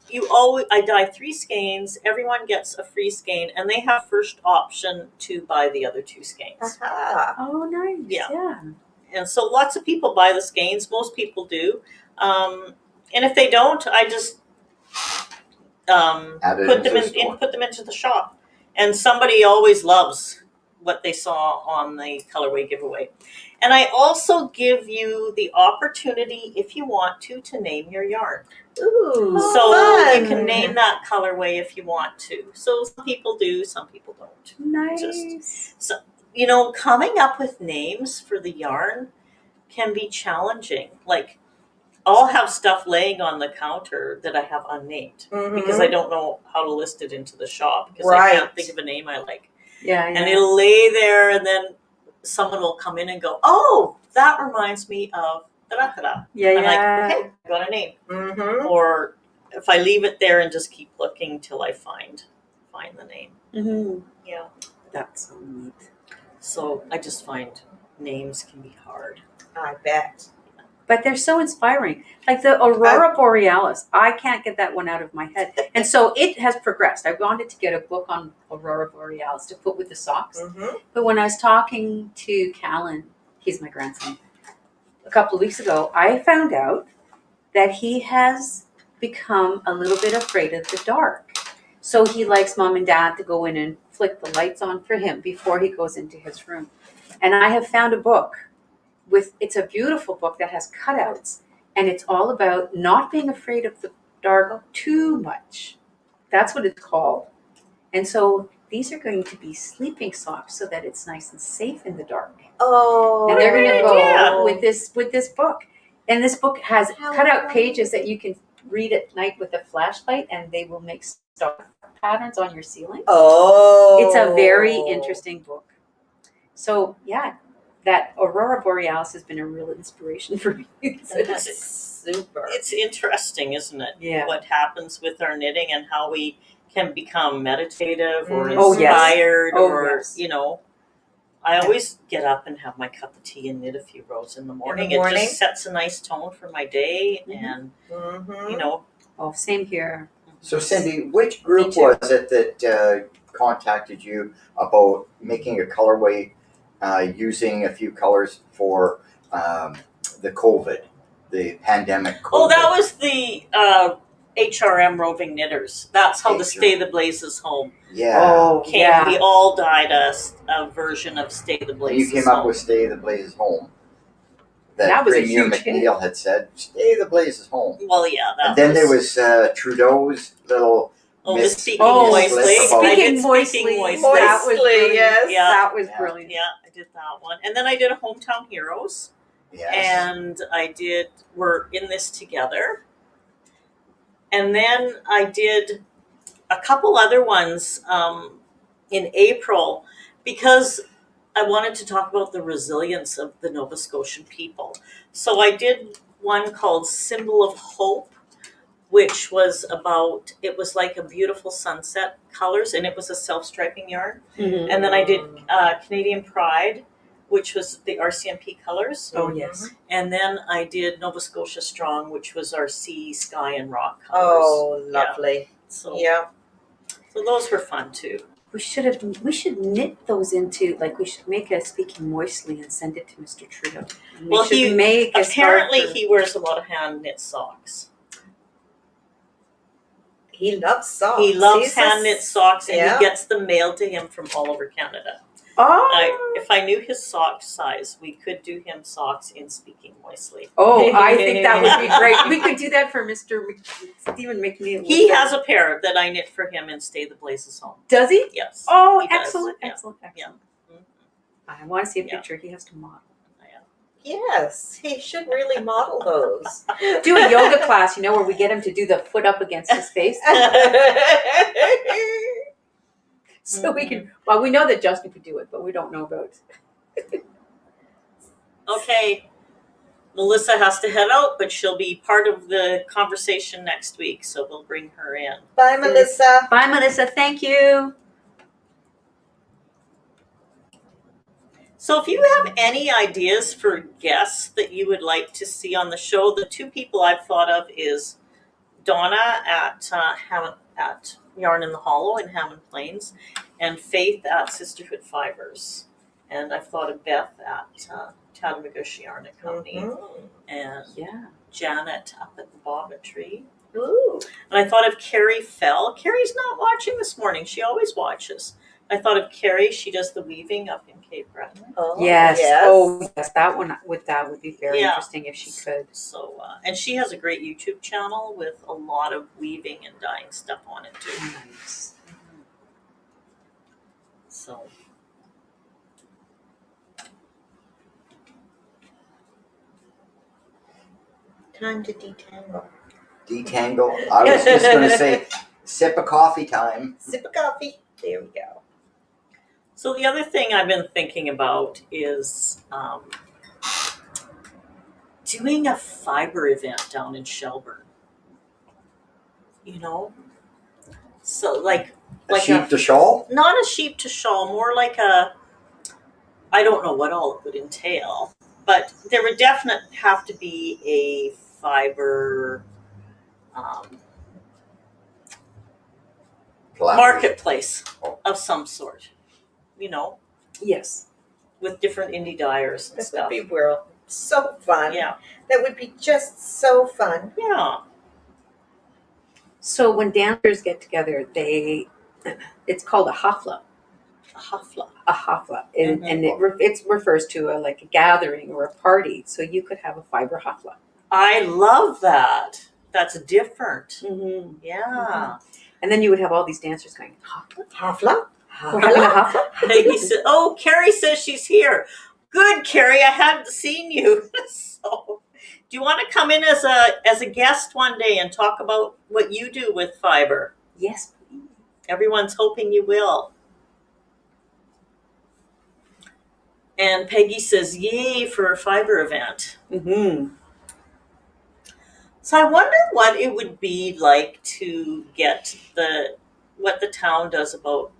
I dye 3 skeins, everyone gets a free skein, and they have first option to buy the other 2 skeins. Oh, nice. Yeah. And so lots of people buy the skeins, most people do. And if they don't, I just Add it into the store. put them into the shop. And somebody always loves what they saw on the Colorway Giveaway. And I also give you the opportunity, if you want to name your yarn. Ooh, So fun. you can name that colorway if you want to. So some people do, some people don't. Nice. Coming up with names for the yarn can be challenging. Like, I'll have stuff laying on the counter that I have unnamed because I don't know how to list it into the shop because I can't think of a name I like. Yeah. And it'll lay there, and then someone will come in and go, "Oh, that reminds me of da-da-da-da." Yeah. I'm like, "Okay, got a name." Or if I leave it there and just keep looking till I find the name. Mm-hmm. Yeah. That's so neat. So I just find names can be hard. I bet. But they're so inspiring. Like the Aurora Borealis, I can't get that one out of my head. And so it has progressed. I wanted to get a book on Aurora Borealis to put with the socks. But when I was talking to Callan, he's my grandson, a couple of weeks ago, I found out that he has become a little bit afraid of the dark. So he likes mom and dad to go in and flick the lights on for him before he goes into his room. And I have found a book it's a beautiful book that has cutouts, and it's all about not being afraid of the dark too much. That's what it's called. And so these are going to be sleeping socks so that it's nice and safe in the dark. Oh, And they're going to go idea. with this book. And this book has How cutout nice. pages that you can read at night with a flashlight, and they will make star patterns on your ceiling. Oh. It's a very interesting book. So, yeah, that Aurora Borealis has been a real inspiration for me. That's super. It's interesting, isn't it? Yeah. What happens with our knitting and how we can become meditative or Oh, yes. inspired or, yes. I always get up and have my cup of tea and knit a few rows in the morning. It morning? just sets a nice tone for my day and, Oh, same here. So Cindy, which group Me too. was it that contacted you about making a colorway using a few colors for the COVID, the pandemic COVID? Oh, that was the HRM Roving Knitters. That's how the HRM. Stay the Blazes Home Yeah. Oh, came. yeah. We all dyed a version of Stay the And Blazes you came Home. up with Stay the Blazes Home. That was a Premier huge hit. McNeil had said, Stay the Blazes Home. Well, yeah, that And then was, there was Trudeau's little the Miss Speaking Oh, Moistly. slip about- I did Speaking Moistly. Speaking Moistly. That was Moistly, brilliant. yes. Yeah. That was Yeah. brilliant. Yeah, I did that one. And then I did a Hometown Heroes. Yes. And we're in this together. And then I did a couple other ones in April because I wanted to talk about the resilience of the Nova Scotian people. So I did one called Symbol of Hope, which was it was like a beautiful sunset colors, and it was a self-striping yarn. Mhm. And then I did Canadian Pride, which was the RCMP colors. Oh, yes. And then I did Nova Scotia Strong, which was our sea, sky, and rock colors. Oh, lovely. So, Yeah. so those were fun too. We should knit those into, like, we should make a Speaking Moistly and send it to Mr. Trudeau. And we Well, should make a Apparently, scarf for- he wears a lot of hand knit socks. He loves socks. He loves He's a- hand knit socks, and yeah. he gets them mailed to him from all over Canada. Oh, If I knew his sock size, we could do him socks in Speaking Moistly. oh, I think that would be great. We could do that for Mr. Stephen McNeil. He has a pair that I knit for him in Stay the Blazes Home. Does he? Yes. Oh, he does. excellent, Yeah. excellent, excellent. Mhm. I want to see a Yeah. picture. He has to model. Yes, he should really model those. Do a yoga class, where we get him to do the foot up against his face. So we can, well, we know that Justin could do it, but we don't know about. Okay. Melissa has to head out, but she'll be part of the conversation next week, so we'll bring her in. Bye, Melissa. Bye, Melissa. Thank you. So if you have any ideas for guests that you would like to see on the show, the two people I've thought of is Donna at Yarn in the Hollow in Hammond Plains, and Faith at Sisterhood Fibers. And I've thought of Beth at Tattamagush Yarn Company, Mhm. and Yeah. Janet up at the Bobbit Tree. Ooh. And I thought of Carrie Fell. Carrie's not watching this morning. She always watches. I thought of Carrie. She does the weaving up in Cape Breton. Oh, Yes. yes. Oh, yes. That would be very Yeah. interesting if she could. So, and she has a great YouTube channel with a lot of weaving and dyeing stuff on it too. Nice. So, Time to detangle. Detangle. I was just going to say, sip of coffee time. Sip of coffee. There we go. so the other thing I've been thinking about is doing a fiber event down in Shelburne. So like Sheep to shawl? not a sheep to shawl, more like I don't know what all it would entail, but there would definitely have to be a fiber marketplace of some sort, Yes. with different indie dyers and This stuff. would be so fun. Yeah, That would be just so fun. yeah. So when dancers get together, it's called a hafla. A hafla. A hafla, and, Mhm. and it refers to a gathering or a party. So you could have a fiber hafla. I love that. That's different. Mm-hmm. Yeah. And then you would have all these dancers going, hafla? Hafla? We're having a hafla? Peggy said, "Oh, Carrie says she's here. Good, Carrie. I hadn't seen you. So, do you want to come in as a guest one day and talk about what you do with fiber? Yes. Everyone's hoping you will." And Peggy says, "Yay for a fiber event." Mm-hmm. So I wonder what it would be like to get what the town does about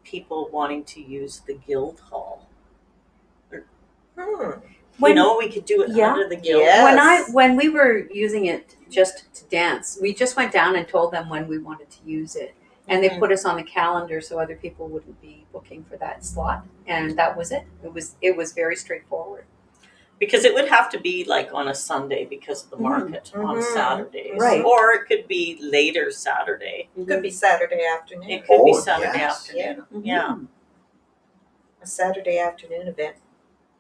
people wanting to use the guild hall. We could do it Yeah. under the guild. Yeah. When we were using it just to dance, we just went down and told them when we wanted to use it. And they Mhm. put us on the calendar so other people wouldn't be booking for that slot. And that was it. It was very straightforward. Because it would have to be like on a Sunday because of the Mhm. market on Mhm. Saturdays. Right. Or it could be later Saturday. It could be Saturday afternoon. It could be Oh, Saturday yes. afternoon. Mhm. Yeah. A Saturday afternoon event.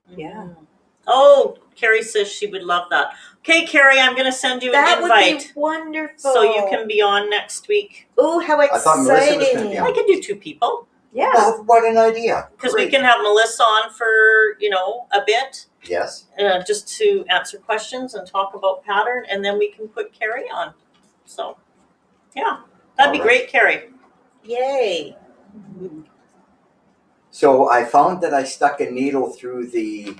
Yeah. Mhm. Oh, Carrie says she would love that. Okay, Carrie, I'm going to send you That an would invite be wonderful. so you can be on next week. Oh, how I thought Melissa was gonna be exciting! on. I could do 2 people Yeah. Oh, what an idea. because we Great. can have Melissa on for, a bit Yes. just to answer questions and talk about pattern, and then we can put Carrie on. So, yeah, that'd be All right. great, Carrie. Yay! So I found that I stuck a needle through the,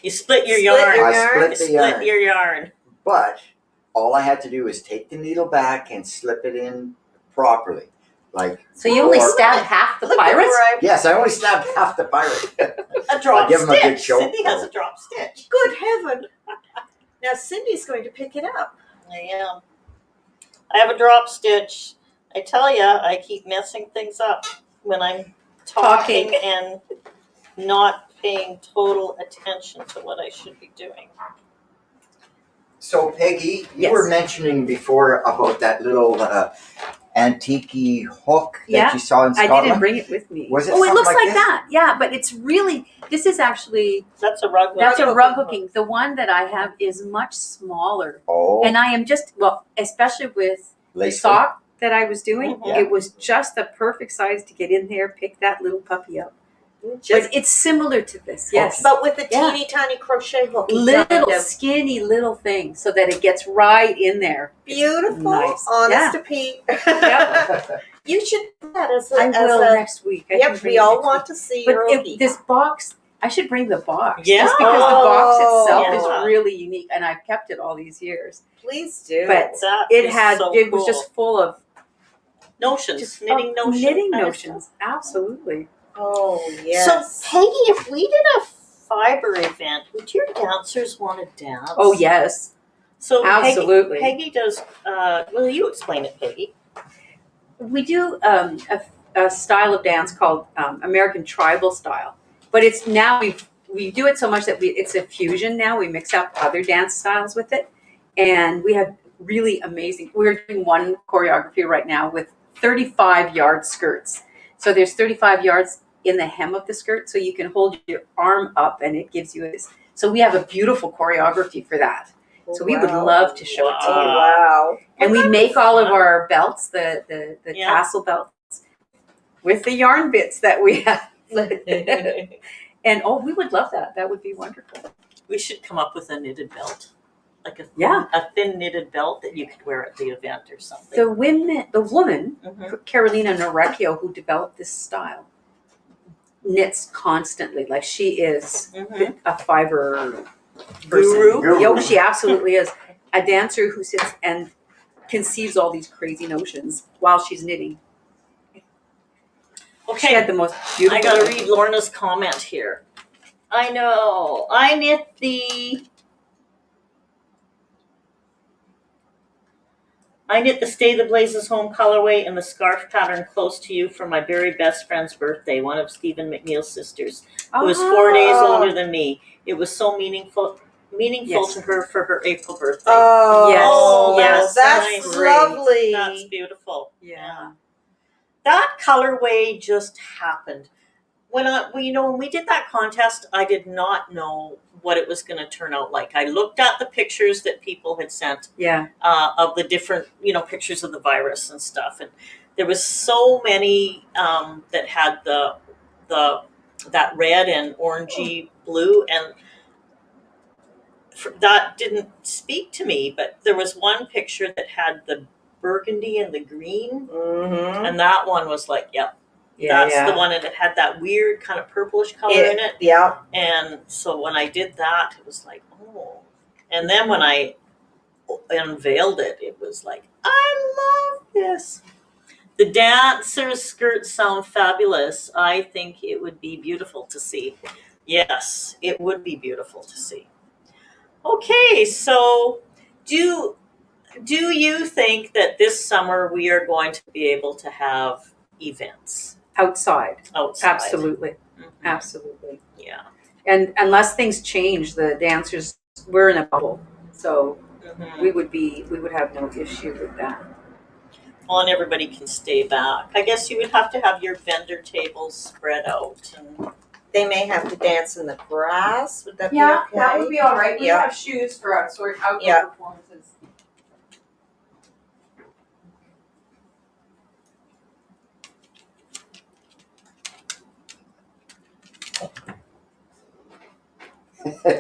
You split your Split yarn. your I yarn? split You the split yarn, your yarn. but all I had to do was take the needle back and slip it in properly. Like, So you only Or- stabbed half the Look at pirates? where I- yes, I only stabbed half the pirate. A drop give him a stitch. good show. Cindy has a drop stitch. Good heaven! Now Cindy's going to pick it up. I am. I have a drop stitch. I tell ya, I keep messing things up when I'm talking and not paying total attention to what I should be doing. So Peggy, you Yes. were mentioning before about that little antique hook that Yeah, you saw in I Scotland. didn't bring it with me. Was it Oh, it something looks like like this? that. Yeah, but it's really, this is actually, That's a rug. that's a hook. rug hooking. The one that I have is much smaller. Oh, And I am just, well, especially with the lace sock that I was doing, Mhm. it was just the perfect size to get in there, pick that little puppy up. Just, But it's similar to this, yes. but with a Yeah. teeny tiny crochet hook. Little skinny little thing so that it gets right in there. Beautiful. Nice. Honest Yeah. to Pete. Yep. You should do that as a. I as will a, next week. I can Yep, bring we it all next want week. to see But your hooky. this box, I should bring the box. Yeah. Just because the box itself Yeah. is really unique and I've kept it all these years. Please do. But That it is had, so it was cool. just full of notions, just knitting notions. knitting kind of notions. Absolutely. oh stuff. yes. So Peggy, if we did a fiber event, would your dancers want to dance? Oh, yes. So Absolutely. Peggy does. Will you explain it, Peggy? We do a style of dance called American tribal style, but it's now we do it so much that it's a fusion now. We mix up other dance styles with it, and we have really amazing. We're doing one choreography right now with 35-yard skirts. So there's 35 yards in the hem of the skirt, so you can hold your arm up, and it gives you this. So we have a beautiful choreography for that. So we would Wow. love to show it to Oh you. wow. And we that'd be make all of fun. our belts, the Yeah. tassel belts, with the yarn bits that we have. And we would love that. That would be wonderful. We should come up with a knitted belt, like Yeah. thin knitted belt that you could wear at the event or something. The woman, Mhm. Carolina Norecchio, who developed this style, knits constantly. Like she is Mhm. a fiber Guru? person. Yo, she absolutely is. A dancer who sits and conceives all these crazy notions while she's knitting. She had Okay, the most beautiful. I gotta read Lorna's comment here. I know. I knit the Stay the Blazes Home colorway and the scarf pattern close to you for my very best friend's birthday, one of Stephen McNeil's sisters, who was 4 days Oh. older than me. It was so meaningful Yes. to her for her April birthday. Oh Yes, that's nice. lovely. That's beautiful. Yeah. That colorway just happened. When we did that contest, I did not know what it was going to turn out like. I looked at the pictures that people had sent Yeah. of the different, pictures of the virus and stuff, and there was so many that had that red and orangey blue, and that didn't speak to me. But there was one picture that had the burgundy and the green, Mm-hmm. and that one was like, yep. Yeah. That's the one, and it had that weird kind of purplish color in it. Yeah. And so when I did that, it was like, oh. And then when I unveiled it, it was like, I love this. The dancer's skirts sound fabulous. I think it would be beautiful to see. Yes, it would be beautiful to see. Okay, so do you think that this summer we are going to be able to have events Outside. outside? Absolutely. Mhm. Absolutely. Yeah. And unless things change, the dancers, we're in a bubble. So Mhm. we would have no issue with that. Well, and everybody can stay back. I guess you would have to have your vendor tables spread out. And They may have to dance in the grass. Would that Yeah, be okay? that would be all right. We Yeah. have shoes for outdoor Yeah. performances.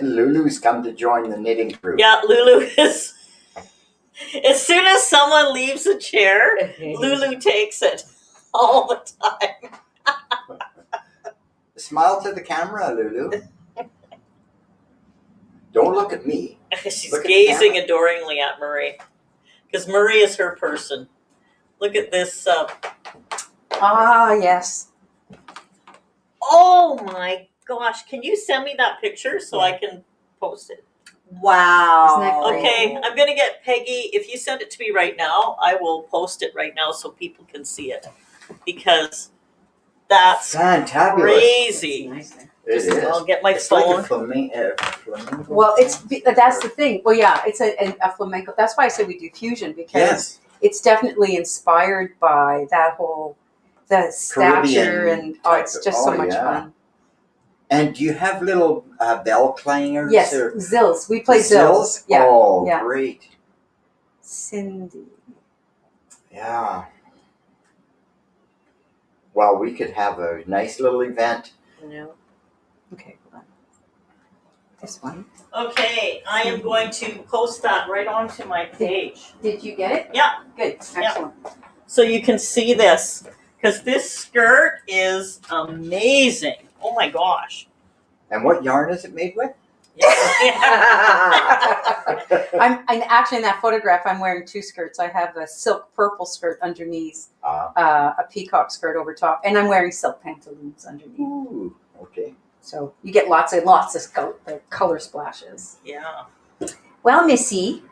Lulu's come to join the knitting group. yeah, Lulu is. As soon as someone leaves a chair, Lulu takes it all the time. Smile to the camera, Lulu. Don't look at me. She's Look at the gazing camera. adoringly at Marie. Because Marie is her person. Look at this. Ah, yes. Oh my gosh. Can you send me that picture so I can post it? Wow. Isn't that great? Okay, I'm going to get Peggy. If you send it to me right now, I will post it right now so people can see it. Because that's Fantabulous. crazy. Nice there. It is. I'll get my It's phone. like a flamingo. Well, that's the thing. Well, yeah, it's a flamenco. That's why I say we do fusion, because Yes. it's definitely inspired by that whole the stature, Caribbean and type it's of- just so oh, much yeah. fun. And do you have little bell clangers? Yes, or zills. We play zills. Yeah, Oh, yeah. great. Cindy. Yeah. Well, we could have a nice little event. No. Okay, hold on. This one. Okay, I am going to post that right onto my page. Did you get it? Yeah. Good. Excellent. So you can see this. Because this skirt is amazing. Oh my gosh. And what yarn is it made with? I'm actually in that photograph. I'm wearing two skirts. I have a silk purple skirt underneath, a peacock skirt over top, and I'm wearing silk pantaloons underneath. Ooh, okay. So you get lots of color splashes. Yeah. Well, Missy,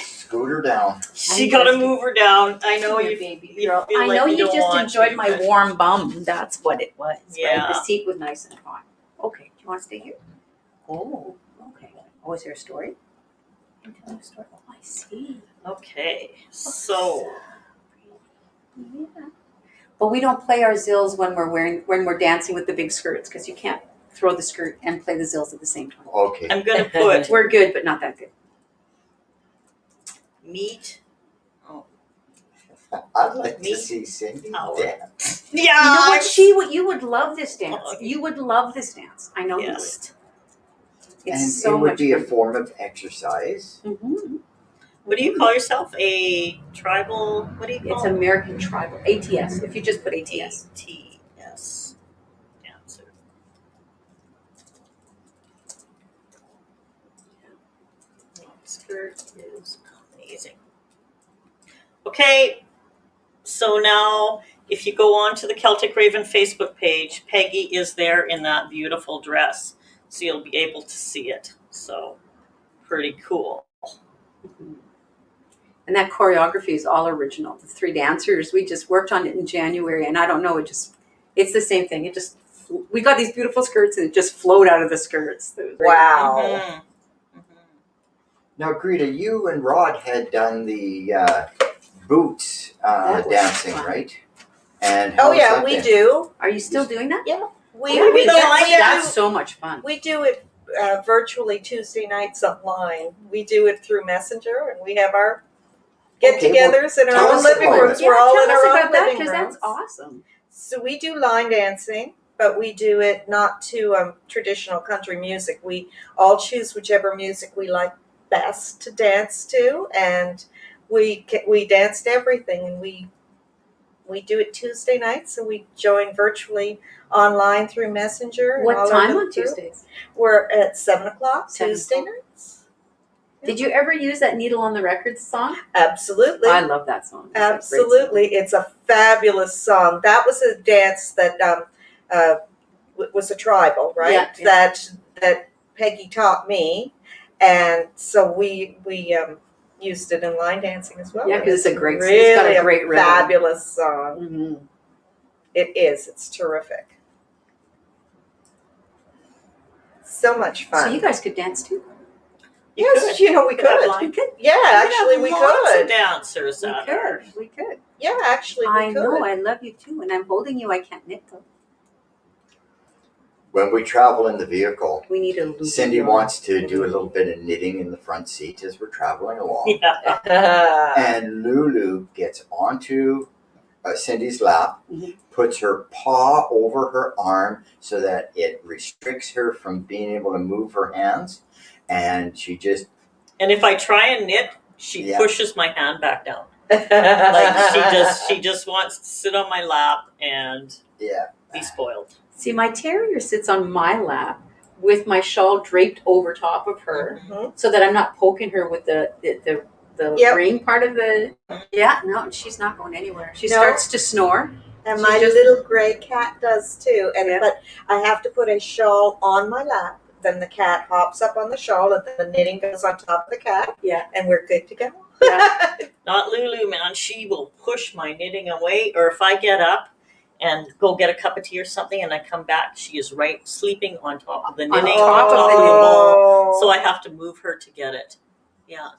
Scoot her down. She got to move her down. I know come here, you. baby you girl. feel I like know you you don't just want enjoyed to, my but- warm bum. That's what it was. Yeah. Right? The seat was nice and hot. Okay, do you want to stay here? Oh, okay. Oh, is there a story? Can you tell me a story? Oh, I see. Okay. So. Yeah. But we don't play our zills when we're dancing with the big skirts, because you can't throw the skirt and play the zills at the same time. Okay. I'm going to put We're good, but not that good. meat. I'd like Me? to see Cindy Power. dance. Yeah. You know what? You would love this dance. You would love this dance. I know Yes. you would. It's And so it would much be a fun. form of exercise. Mhm. What do you call yourself? A tribal. What do you It's call it? American Tribal ATS. If you just put ATS. ATS. Dancer. Skirt is amazing. Okay, so now if you go on to the Celtic Raven Facebook page, Peggy is there in that beautiful dress, so you'll be able to see it. So pretty cool. And that choreography is all original. The three dancers, we just worked on it in January, and I don't know, it's the same thing. We got these beautiful skirts, and it just flowed out of the skirts. It was great. Wow. Mhm. Now, Greta, you and Rod had done the boots That was dancing, fun. right? And Oh how's yeah, that we been? do. Are you still doing that? We Yeah, we don't like it. That's so much fun. We do it virtually Tuesday nights online. We do it through Messenger, and we have our get-togethers in tell our own us living about rooms. it. We're all tell in us our about own that, living because rooms. that's awesome. So we do line dancing, but we do it not to traditional country music. We all choose whichever music we like best to dance to, and we dance to everything, and we do it Tuesday nights, so we join virtually online through Messenger. and What all our time little on group. Tuesdays? We're at 7:00 7 Tuesday o'clock. nights. Did you ever use that Needle on the Records song? Absolutely. I love that song. It's a great song. Absolutely. It's a fabulous song. That was a dance that was a tribal, right? Yeah, yeah. That Peggy taught me, and so we used it in line dancing as well. Yeah, 'cause it's a great- really it's got a great rhythm. fabulous song. Mhm. It is. It's terrific. So much fun. So you guys could dance too. Yes, could. we Could have could. line. We could. Yeah, actually, we Lots of could. dancers We out there. could. We could. Yeah, actually, we I could. know. I love you too, and I'm holding you. I can't knit though. When we travel in the vehicle, We need a loop. Cindy wants to do a little bit of knitting in the front seat as we're traveling along. Yeah. And Lulu gets onto Cindy's lap, Mhm. puts her paw over her arm so that it restricts her from being able to move her hands. And she just, And if I try and knit, she Yeah. pushes my hand back down. Like she just wants to sit on my lap and yeah. be spoiled. See, my terrier sits on my lap with my shawl draped over top of her, Mhm. so that I'm not poking her with the Yep. ring part of the. Yeah, no, she's not going anywhere. She No. starts to snore. And She my just- little gray cat does too. And Yeah. but I have to put a shawl on my lap. Then the cat hops up on the shawl, and then the knitting goes on top of the cat. Yeah. And we're good to go. Yeah. Not Lulu, man. She will push my knitting away. Or if I get up and go get a cup of tea or something and I come back, she is right sleeping on top of the knitting, top of the bowl. So I have to move her to get it. Yeah.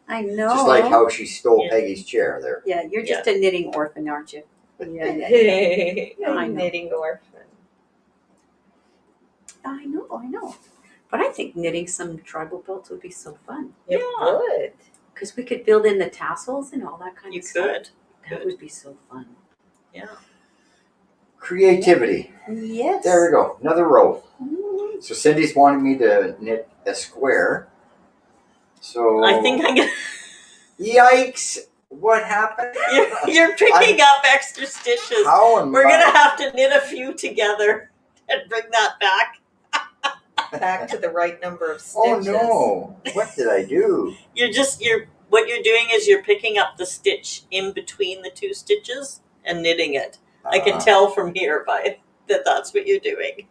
I know. Just like how she stole Yeah. Peggy's chair there. Yeah, you're just a knitting orphan, aren't you? Yeah, yeah. A I know. knitting orphan. I know. But I think knitting some tribal belts would be so fun It Yeah. would. because we could build in the tassels and all that kind You of stuff. could. That would be so fun. Yeah. Creativity. Yes. There we go. Another row. Mm. So Cindy's wanting me to knit a square. So I think I'm gonna. Yikes! What happened? You're picking up extra stitches. How am We're I? gonna have to knit a few together and bring that back. Back to the right number of Oh stitches. no! What did I do? What you're doing is you're picking up the stitch in between the two stitches and knitting it. I can tell from here by that's what you're doing.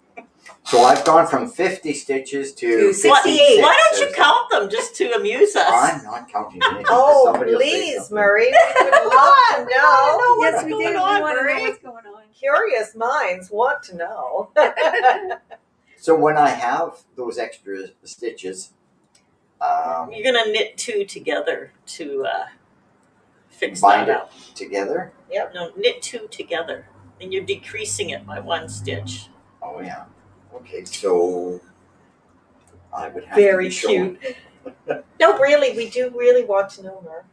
So I've gone from 50 stitches to 68. Why don't you count them just to amuse us? I'm not counting anything. Oh, Somebody will say please, something. Murray. We would love to know. Yes, what's we going do. We on, want to know Marie? what's going on. Curious minds want to know. So when I have those extra stitches, You're gonna knit two together to fix bind that it out. together. No, knit two together, and you're decreasing it by one stitch. Oh yeah. Okay, so I would have Very to be showing. cute. No, really, we do really want to know, Mur.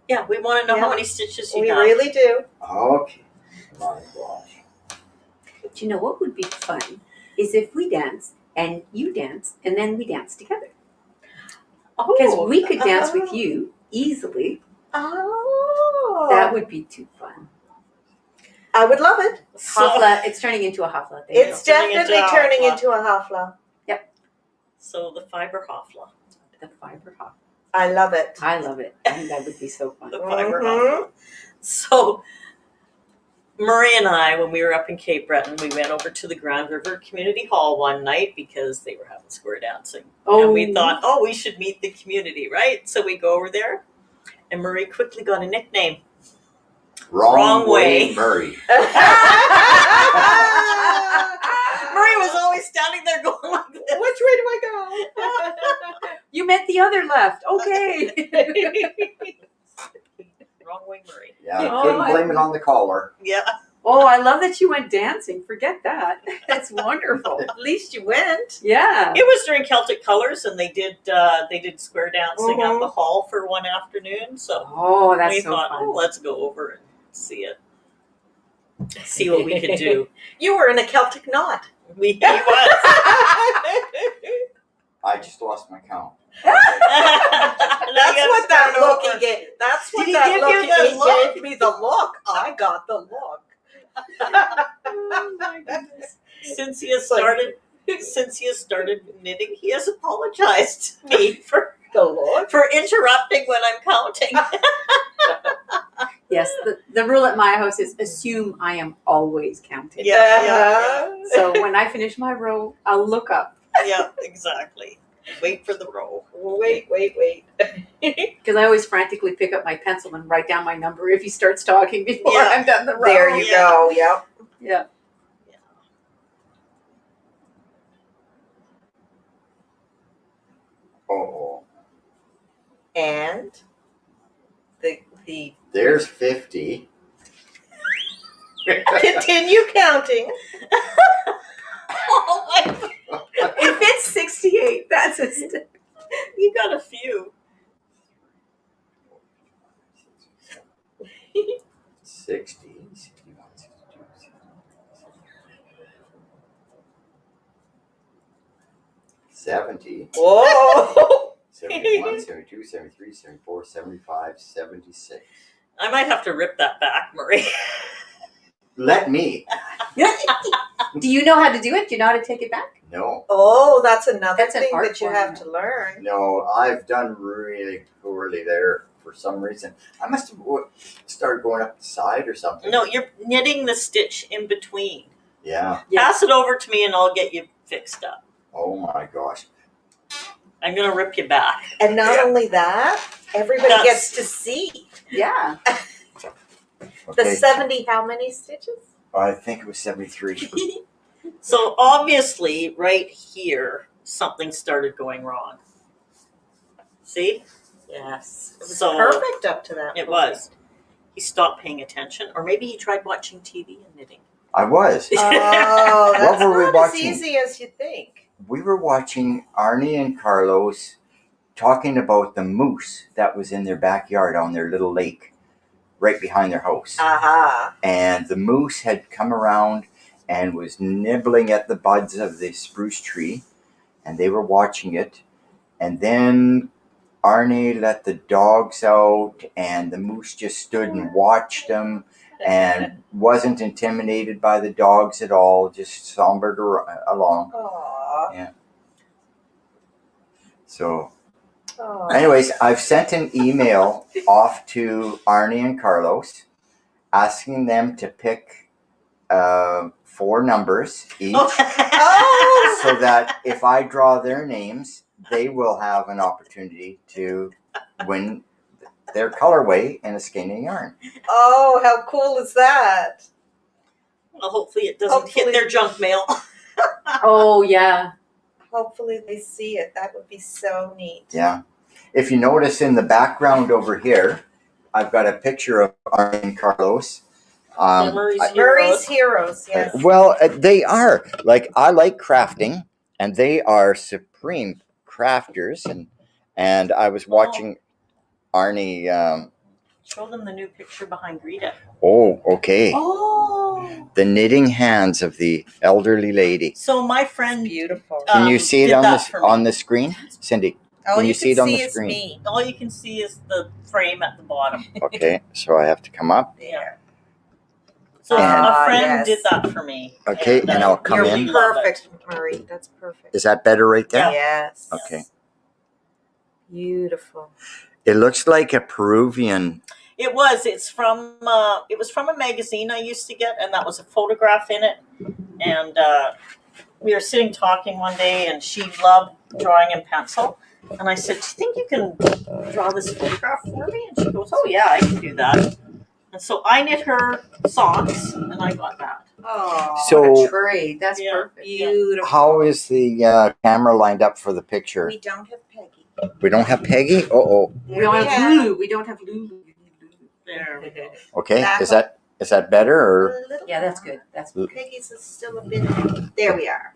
Yeah, we want to know how Yeah. many stitches you We have. really do. Okay. My gosh. But you know what would be fun is if we dance and you dance and then we dance together. Because we could dance with you easily. Oh. That would be too fun. I would love it. Hafla, it's turning into a hafla. There you It's go. Turning definitely into a turning hafla. into a hafla. So the fiber hafla. The fiber hafla. I love it. I love it. I think that would be so fun. The fiber Mhm. hafla. So Murray and I, when we were up in Cape Breton, we went over to the Grand River Community Hall one night because they were having square dancing. And we thought, we should meet the community, right? So we go over there, and Murray quickly got a nickname. Wrong way. Murray. Murray was always standing there going like this. Which way do I You meant the other left. Okay. go? Wrong way, Murray. Yeah, Oh, couldn't blame it on the collar. Yeah. Oh, I love that you went dancing. Forget that. That's wonderful. At least you went. Yeah. It was during Celtic Colors, and they did square dancing at Mhm. the hall for one afternoon. So Oh, that's we so thought, fun. let's go over and see it, see what we could do. You were in a Celtic knot. He was. I just lost my count. That's what that look he gave. That's what Did he that give look you the he look? gave me. The look. I got the look. Oh my goodness. Since he has like- started knitting, he has apologized to me for The look. interrupting when I'm counting. Yes, the rule at my house is assume I am always counting. Yeah. So when I finish my row, I'll look up Yeah, exactly. Wait for the roll. Wait. because I always frantically pick up my pencil and write down my number if he starts talking before Yeah. I'm done the row. There you go. Yep. Yeah. and the There's 50. continue counting. Oh my God. If it's 68, that's a You got a few. 60, 61, 62, 70, Whoa! 71, 72, 73, 74, 75, 76. I might have to rip that back, Murray. Let me. Do you know how to do it? Do you know how to take it back? No. Oh, that's another That's an thing art that you form, have yeah. to learn. No, I've done really poorly there for some reason. I must have started going up the side or something. No, you're knitting the stitch in between. Yeah. Yeah. Pass it over to me and I'll get you fixed up. Oh my gosh. I'm going to rip you back. And not only that, everybody That's- gets to see Yeah. the Okay. 70 how many stitches? I think it was 73. So obviously, right here, something started going wrong. See? Yes. It was So- perfect up to that It point. was. He stopped paying attention, or maybe he tried watching TV and knitting. I was. Oh, that's What were we not watching? as easy as you think. We were watching Arnie and Carlos talking about the moose that was in their backyard on their little lake right behind their house. Aha. And the moose had come around and was nibbling at the buds of the spruce tree, and they were watching it. And then Arnie let the dogs out, and the moose just stood and watched them and wasn't intimidated by the dogs at all, just sombered along. Aw. So Aw. anyways, I've sent an email off to Arnie and Carlos asking them to pick 4 numbers each Oh. so that if I draw their names, they will have an opportunity to win their colorway in a skein of yarn. Oh, how cool is that? Well, hopefully it doesn't Hopefully. hit their junk mail. Oh, yeah. Hopefully they see it. That would be so neat. Yeah. If you notice in the background over here, I've got a picture of Arnie and Carlos. Murray's Murray's Heroes, yes. Well, they are. Like, I like crafting, and they are supreme crafters. And I was watching Arnie. Show them the new picture behind Rita. Oh, okay. Oh. The knitting hands of the elderly lady. So my friend, Beautiful. Can you see it did on that for me. on the screen, Cindy? All can you you see it on the is screen? me. all you can see is the frame at the bottom. Okay, so I have to come up. There. So Ah, a friend yes. did that for me. Okay, and I'll come You're in. perfect, Marie. That's perfect. Is that better right there? Yes. Okay. Beautiful. It looks like a Peruvian. It was. It was from a magazine I used to get, and that was a photograph in it. And we were sitting talking one day, and she loved drawing in pencil. And I said, "Do you think you can draw this photograph for me?" And she goes, "Oh yeah, I can do that." And so I knit her socks, and I got that. Oh, So- What a trade. That's Yeah. perfect. beautiful. How is the camera lined up for the picture? We don't have Peggy. We don't have Peggy? Uh-oh. We don't have Yeah. Lulu. We don't have Lulu. There we go. Okay, Back is that better? Or A little Yeah, that's more. good. That's Peggy's is still a bit. There we are.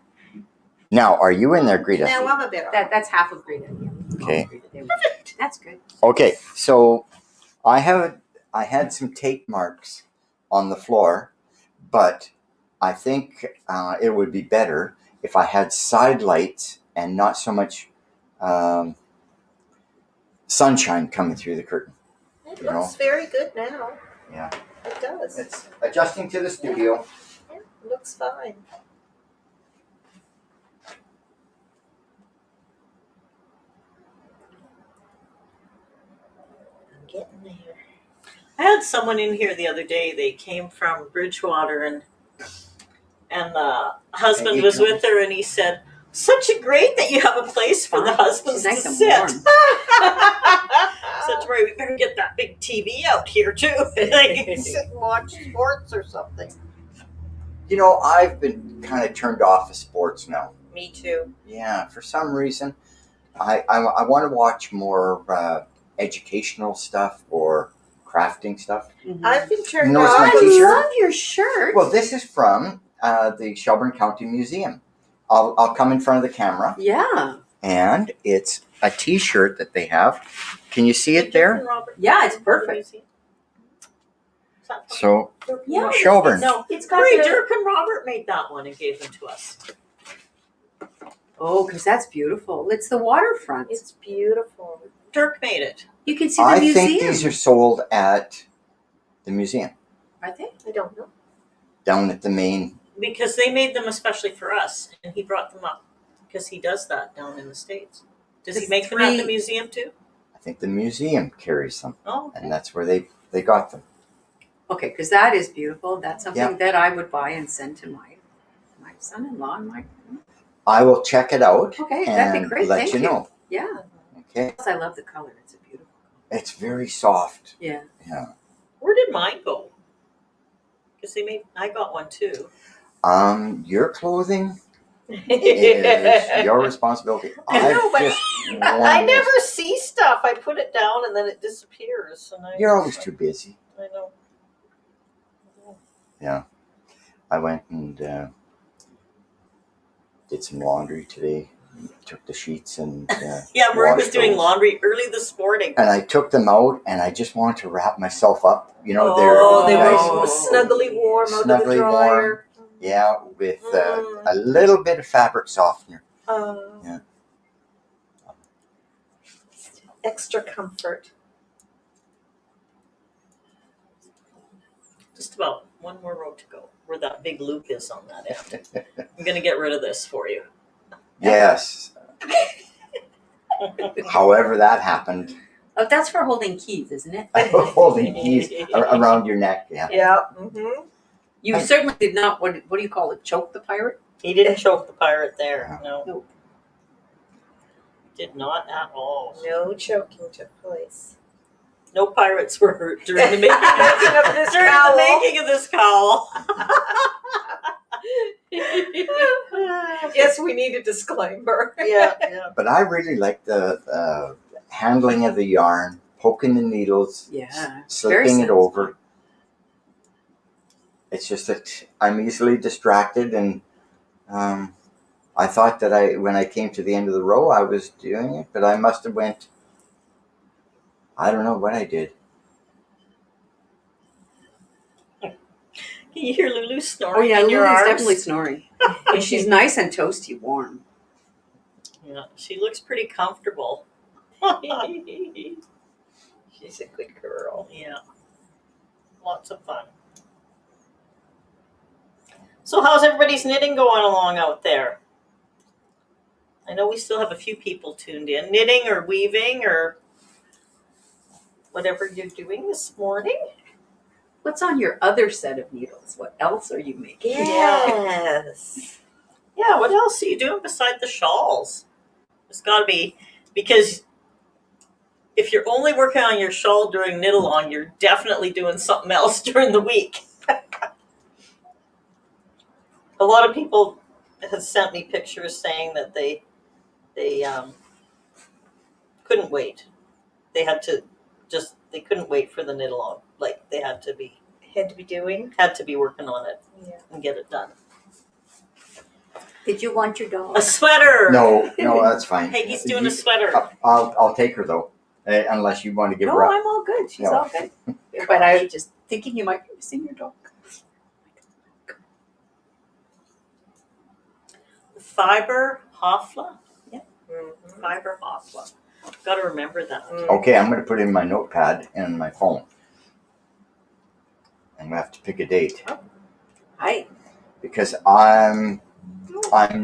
now, are you in there, Greta? Now I'm a bit off. that's half of Greta. Yeah. Okay. There we go. That's good. Okay, so I had some tape marks on the floor, but I think it would be better if I had side lights and not so much sunshine coming through the curtain. It you know. looks very good now. Yeah. It does. It's adjusting to the studio. Yeah, it looks fine. I'm getting there. I had someone in here the other day. They came from Bridgewater, and the husband Hey, was come. with her, and he said, "Such a great that you have a place for the husbands She's nice to and sit." warm. Said to Ray, "We better get that big TV out here too. They can sit and watch sports or something." You know, I've been kind of turned off of sports now. Me too. Yeah, for some reason, I want to watch more educational stuff or crafting stuff. I've been turned Notice on. my I t-shirt? love your shirt. Well, this is from the Shelburne County Museum. I'll come in front of the camera, Yeah. and it's a T-shirt that they have. Can you see it there? Yeah, it's perfect. So Yeah, Shelburne. No, It's got Corey, the- Dirk and Robert made that one and gave them to us. Oh, because that's beautiful. It's the waterfront. It's beautiful. Dirk made it. You can see the I museum. think these are sold at the museum Are they? I don't know. down at the main. Because they made them especially for us, and he brought them up because he does that down in the States. Does he The make them at the three- museum too? I think the museum carries them, Oh, and that's where they got them. Okay, because that is beautiful. That's something Yeah. that I would buy and send to my son-in-law and my. I will check it out Okay, that'd be and great. let Thank you you. know. Yeah. Okay, Plus, I love the color. It's a beautiful. it's very soft. Yeah. Yeah. where did mine go? Because I got one too. Your clothing is your responsibility. I know, but just I wanted- never see stuff. I put it down and then it disappears. And You're always too busy. I know. I went and did some laundry today. Took the sheets and Yeah, Marie was washed doing those. laundry early this morning. And I took them out, and I just wanted to wrap myself up. You know, Oh, they they're were nice, snuggly warm out of the Snuggly dryer. yeah, with Mm. a little bit of fabric softener. Yeah. Extra comfort. Just about one more road to go where that big loop is on that end. I'm going to get rid of this for you. Yes. However that happened, Oh, that's for holding keys, isn't it? holding keys around your neck. Yeah. Yeah. Mm-hmm. You certainly did not. What do you call it? Choke the pirate? He didn't choke the pirate there. No. Nope. Did not at all. No choking took place. No pirates were hurt during the making Making of this during cowl. the making of this cowl. Yes, we need a disclaimer. Yeah. But I really like the handling of the yarn, poking the needles, Yeah. slipping Very it over. It's just that I'm easily distracted, and I thought that when I came to the end of the row, I was doing it, but I must have went. I don't know what I did. Can you hear Lulu snoring Oh yeah, in your Lily's arms? definitely snoring. And she's nice and toasty warm. Yeah, she looks pretty comfortable. She's a good girl. Yeah. Lots of fun. So how's everybody's knitting going along out there? I know we still have a few people tuned in. Knitting or weaving or whatever you're doing this morning. What's on your other set of needles? What else are you making? Yes. Yeah, what else are you doing beside the shawls? It's got to be, because if you're only working on your shawl during knit along, you're definitely doing something else during the week. A lot of people have sent me pictures saying that they couldn't wait. They couldn't wait for the knit along. Like they had to be working on it and get it done. Did you want your dog? A sweater. No, that's fine. Peggy's doing a sweater. I'll take her though, unless you want to give No, her up. I'm all good. She's No. all good. But I was just thinking you might be missing your dog. Fiber Hofla. Mm-hmm. Fiber Hofla. Got to remember that. Okay, I'm going to put it in my notepad and my phone. I'm going to have to pick a date Hi. because I'm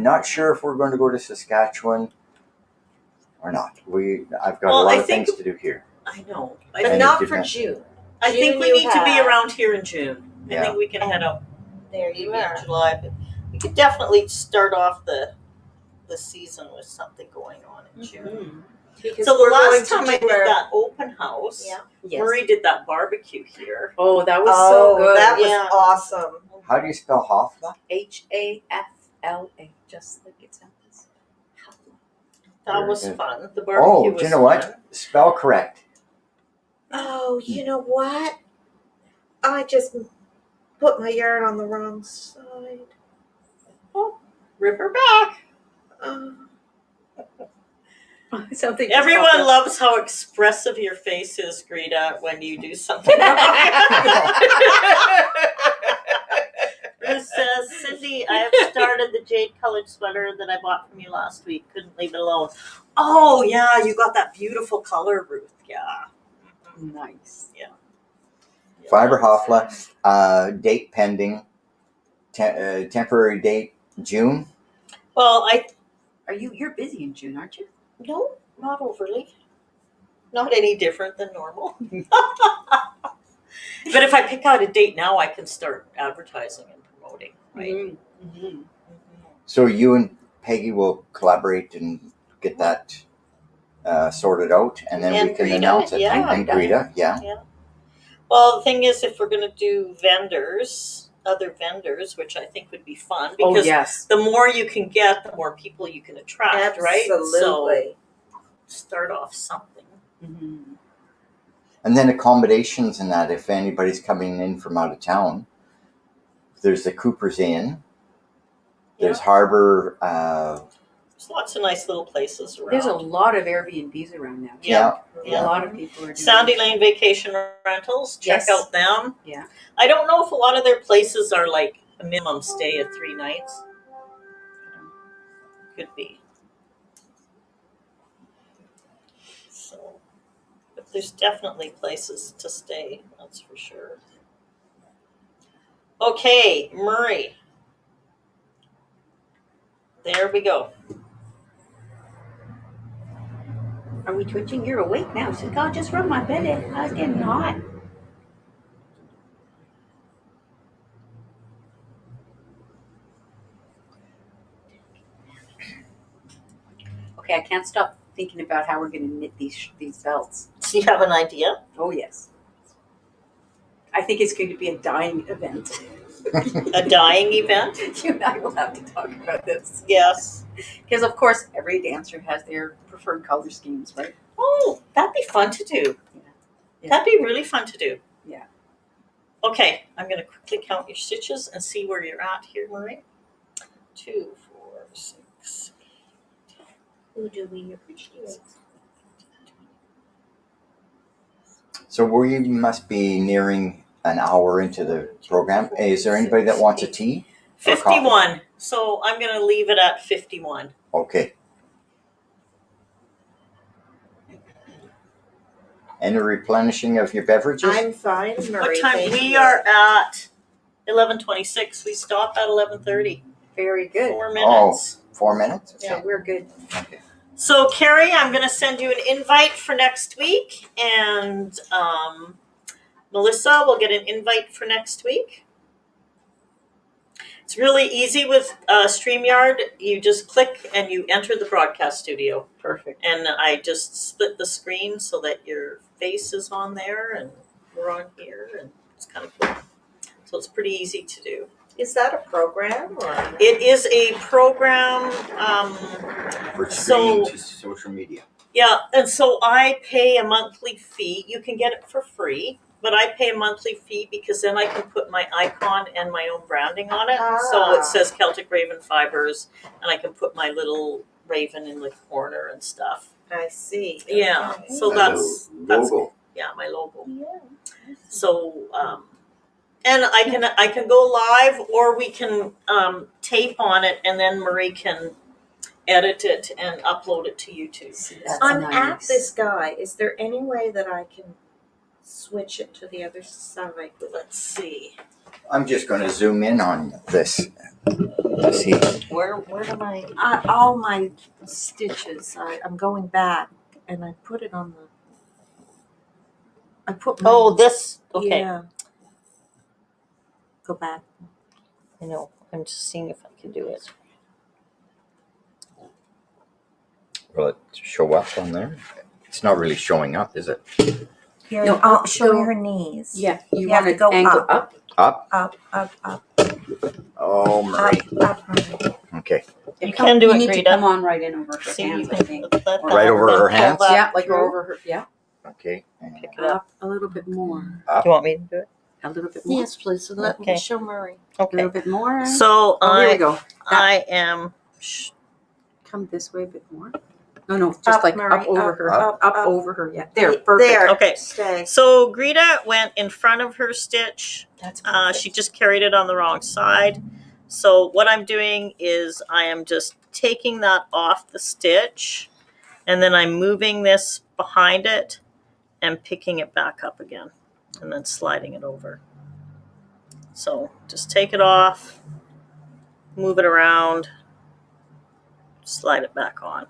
not sure if we're going to go to Saskatchewan or not. I've got Well, a lot I of think- things to do here. I know. But And not it for depends. June. I think June we you need to be have- around here in June. I Yeah. think we can head out There maybe you in are. July, but we could definitely start off the season with something going on in June. Because So the we're going last to time I do did our- that open house, Yeah. Yes. Marie did that barbecue here. Oh, that was so good. that was Yeah. awesome. How do you spell Hofla? HAFLA, just like it sounds. That Very was good. fun. The barbecue Oh, was do you know what? fun. Spell correct. Oh, you know what? I just put my yarn on the wrong side. Rip her back. Something. Everyone loves how expressive your face is, Greta, when you do something wrong. Bruce says, Cindy, I have started the jade colored sweater that I bought from you last week. Couldn't leave it alone. Oh, yeah, you got that beautiful color, Ruth. Yeah. Nice. Fiber Hofla, date pending, temporary date June. Well, You're busy in June, aren't you? no, not overly. Not any different than normal. But if I pick out a date now, I can start advertising and promoting, right? Mm-hmm. So you and Peggy will collaborate and get that sorted out, and then And we can Greta, announce it. yeah. And Greta, yeah. Well, the thing is, if we're going to do other vendors, which I think would be fun, because yes. the more you can get, the more people you can attract, right? So Absolutely. start off something. Mm-hmm. And then accommodations and that, if anybody's coming in from out of town, there's the Cooper's Inn, there's Harbor. There's lots of nice little places around. There's a lot of Airbnbs around now. Yeah. A lot of people are doing Sandy Lane Vacation Rentals, check Yes. out them. Yeah. I don't know if a lot of their places are like a minimum stay of 3 nights. Could be. So, but there's definitely places to stay, that's for sure. Okay, Murray. There we go. Are we twitching? You're awake now. So God, just rub my bed in. I was getting hot. Okay, I can't stop thinking about how we're going to knit these belts. Do you have an idea? Oh yes. I think it's going to be a dying event. A dying event? You and I will have to talk about this. Yes. Because of course every dancer has their preferred color schemes, right? Oh, that'd be fun to do. Yeah. That'd be really fun to do. Yeah. Okay, I'm going to quickly count your stitches and see where you're at here, Marie. 2, 4, 6. Who do we appreciate? So we must be nearing an hour into the program. Is there anybody that wants a tea? Or coffee? 51. So I'm going to leave it at 51. Okay. And a replenishing of your beverages? I'm fine, Marie. What time? thank We you. are at 11:26. We stop at 11:30. Very good. 4 minutes. 4 minutes? So we're good. Okay. So, Carrie, I'm going to send you an invite for next week, and Melissa will get an invite for next week. It's really easy with StreamYard. You just click and you enter the broadcast studio. Perfect. And I just split the screen so that your face is on there and we're on here, and it's kind of cool. So it's pretty easy to do. Is that a program or? It is a program. For So- streaming to social media. Yeah, and so I pay a monthly fee. You can get it for free, but I pay a monthly fee because then I can put my icon and my own branding on it. So Ah. it says Celtic Raven Fibers, and I can put my little raven in the corner and stuff. I see. Yeah, Okay. so A that's logo. yeah, my logo. Yeah. So and I can go live, or we can tape on it, and then Marie can edit it and upload it to YouTube. That's I'm nice. at this guy. Is there any way that I can switch it to the other side? Let's see. I'm just going to zoom in on this. Let's see. Where am I? All my stitches. I'm going back, and I put it on the. I put my. Oh, this. Okay. Yeah. Go back. I know. I'm just seeing if I can do it. Will it show up on there? It's not really showing up, is it? Here, No, I'll up, show go- your knees. Yeah, you have want to go angle up. up. Up? Up, up, up, Oh, Marie. up, up. Okay. You can do you it, need to Rita. come on right in over her See, hands, you I think. can let Right over her hands? Yeah, like over her. Yeah. Okay. And Pick it up. Up a little bit more. Do you want me to do it? A little bit more. Yes, please. And let Okay. me show Murray. A Okay. little bit more. So Oh, here we go. I am. Come this way a bit more. No, just Up, like Murray, up over up, her. up, Up up. over her. Yeah. There. Perfect. There. Okay. Stay. So Greta went in front of her stitch. That's She just carried it on the wrong side. So what I'm doing is I am just taking that off the stitch, and then I'm moving this behind it and picking it back up again, and then sliding it over. So just take it off, move it around, slide it back on.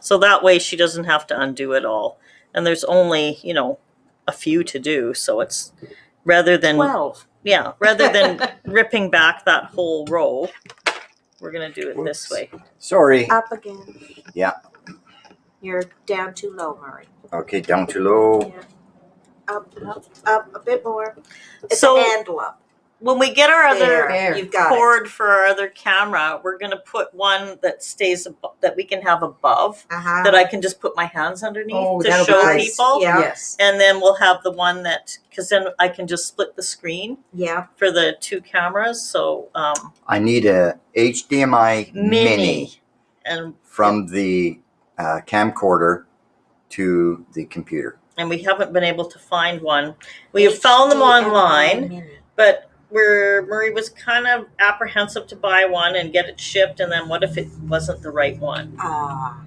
So that way she doesn't have to undo it all. And there's only, a few to do. So it's rather than 12. rather than ripping back that whole row, we're gonna do it this way. sorry. Up again. Yeah. You're down too low, Murray. Okay, down too low. Yeah. Up a bit more. It's So- a handle up. When we get our other There. You've got cord for our other camera, we're gonna put one that stays that we can have above, it. Uh-huh. that I can just put my hands underneath Oh, to that'll be show nice. people. Yeah. Yes. And then we'll have the one that, because then I can just split the screen Yeah. for the two cameras. So I need a HDMI mini and from the camcorder to the computer. we haven't been able to find one. We have found them online, Mini. but Murray was kind of apprehensive to buy one and get it shipped, and then what if it wasn't the right one? Ah.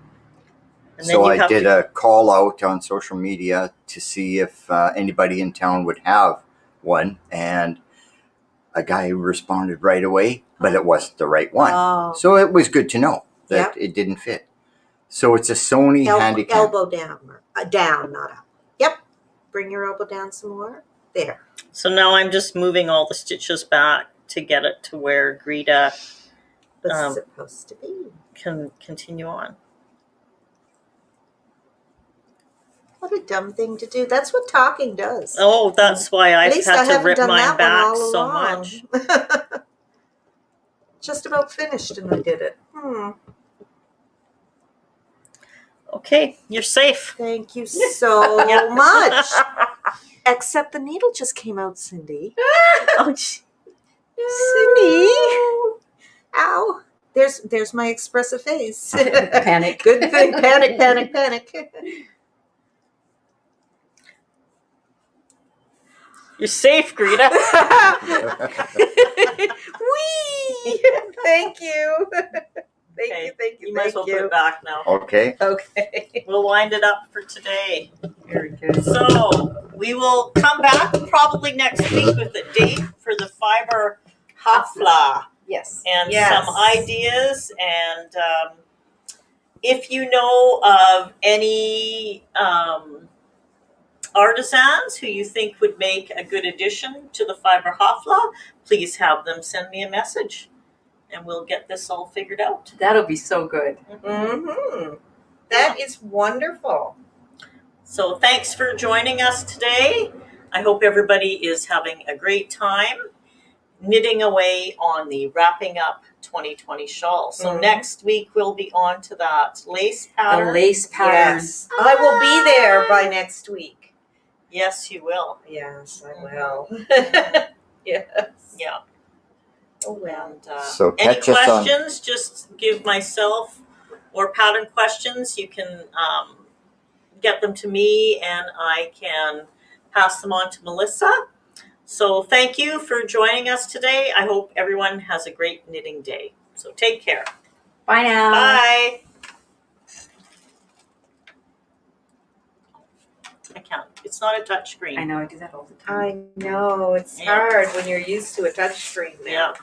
And So I have did to, a call out on social media to see if anybody in town would have one, and a guy responded right away, but it wasn't the right one. Oh. So it was good to know that it didn't fit. So it's a Sony Handycam. Elbow down. Down, not up. Yep. Bring your elbow down some more. There. so now I'm just moving all the stitches back to get it to where Greta Was supposed to be. can continue on. What a dumb thing to do. That's what talking does. Oh, that's why At I've least I had to haven't rip done mine that back one all so along. much. Just about finished and I did it. Okay, you're safe. Thank you so Yeah. much. Except the needle just came out, Cindy. Oh, gee. Cindy. Ow. There's my expressive face. Panic. Good thing. Panic, panic, panic. You're safe, Greta. Whee! Thank you. Okay, Thank you. You might as well Thank put it back now. Okay. Okay. We'll wind it up for today. Very good. So we will come back probably next week with a date for the fiber hafla Yes. and Yes. some ideas. And if you know of any artisans who you think would make a good addition to the fiber hafla, please have them send me a message, and we'll get this all figured out. That'll be so good. Mm-hmm. That is wonderful. So thanks for joining us today. I hope everybody is having a great time knitting away on the Wrapping Up 2020 shawl. So Mhm. next week we'll be on to that lace The pattern. lace pattern. Yes. I will be there by next week. Yes, you will. Yes, I will. Yes. Yeah. Oh well. And So any catch us on. questions, just give myself or pattern questions. You can get them to me and I can pass them on to Melissa. So thank you for joining us today. I hope everyone has a great knitting day. So take care. Bye now. Bye. I can't. It's not a touch screen. I know I do that all the time. I know it's Yeah. hard when you're used to a touch screen now. Yeah.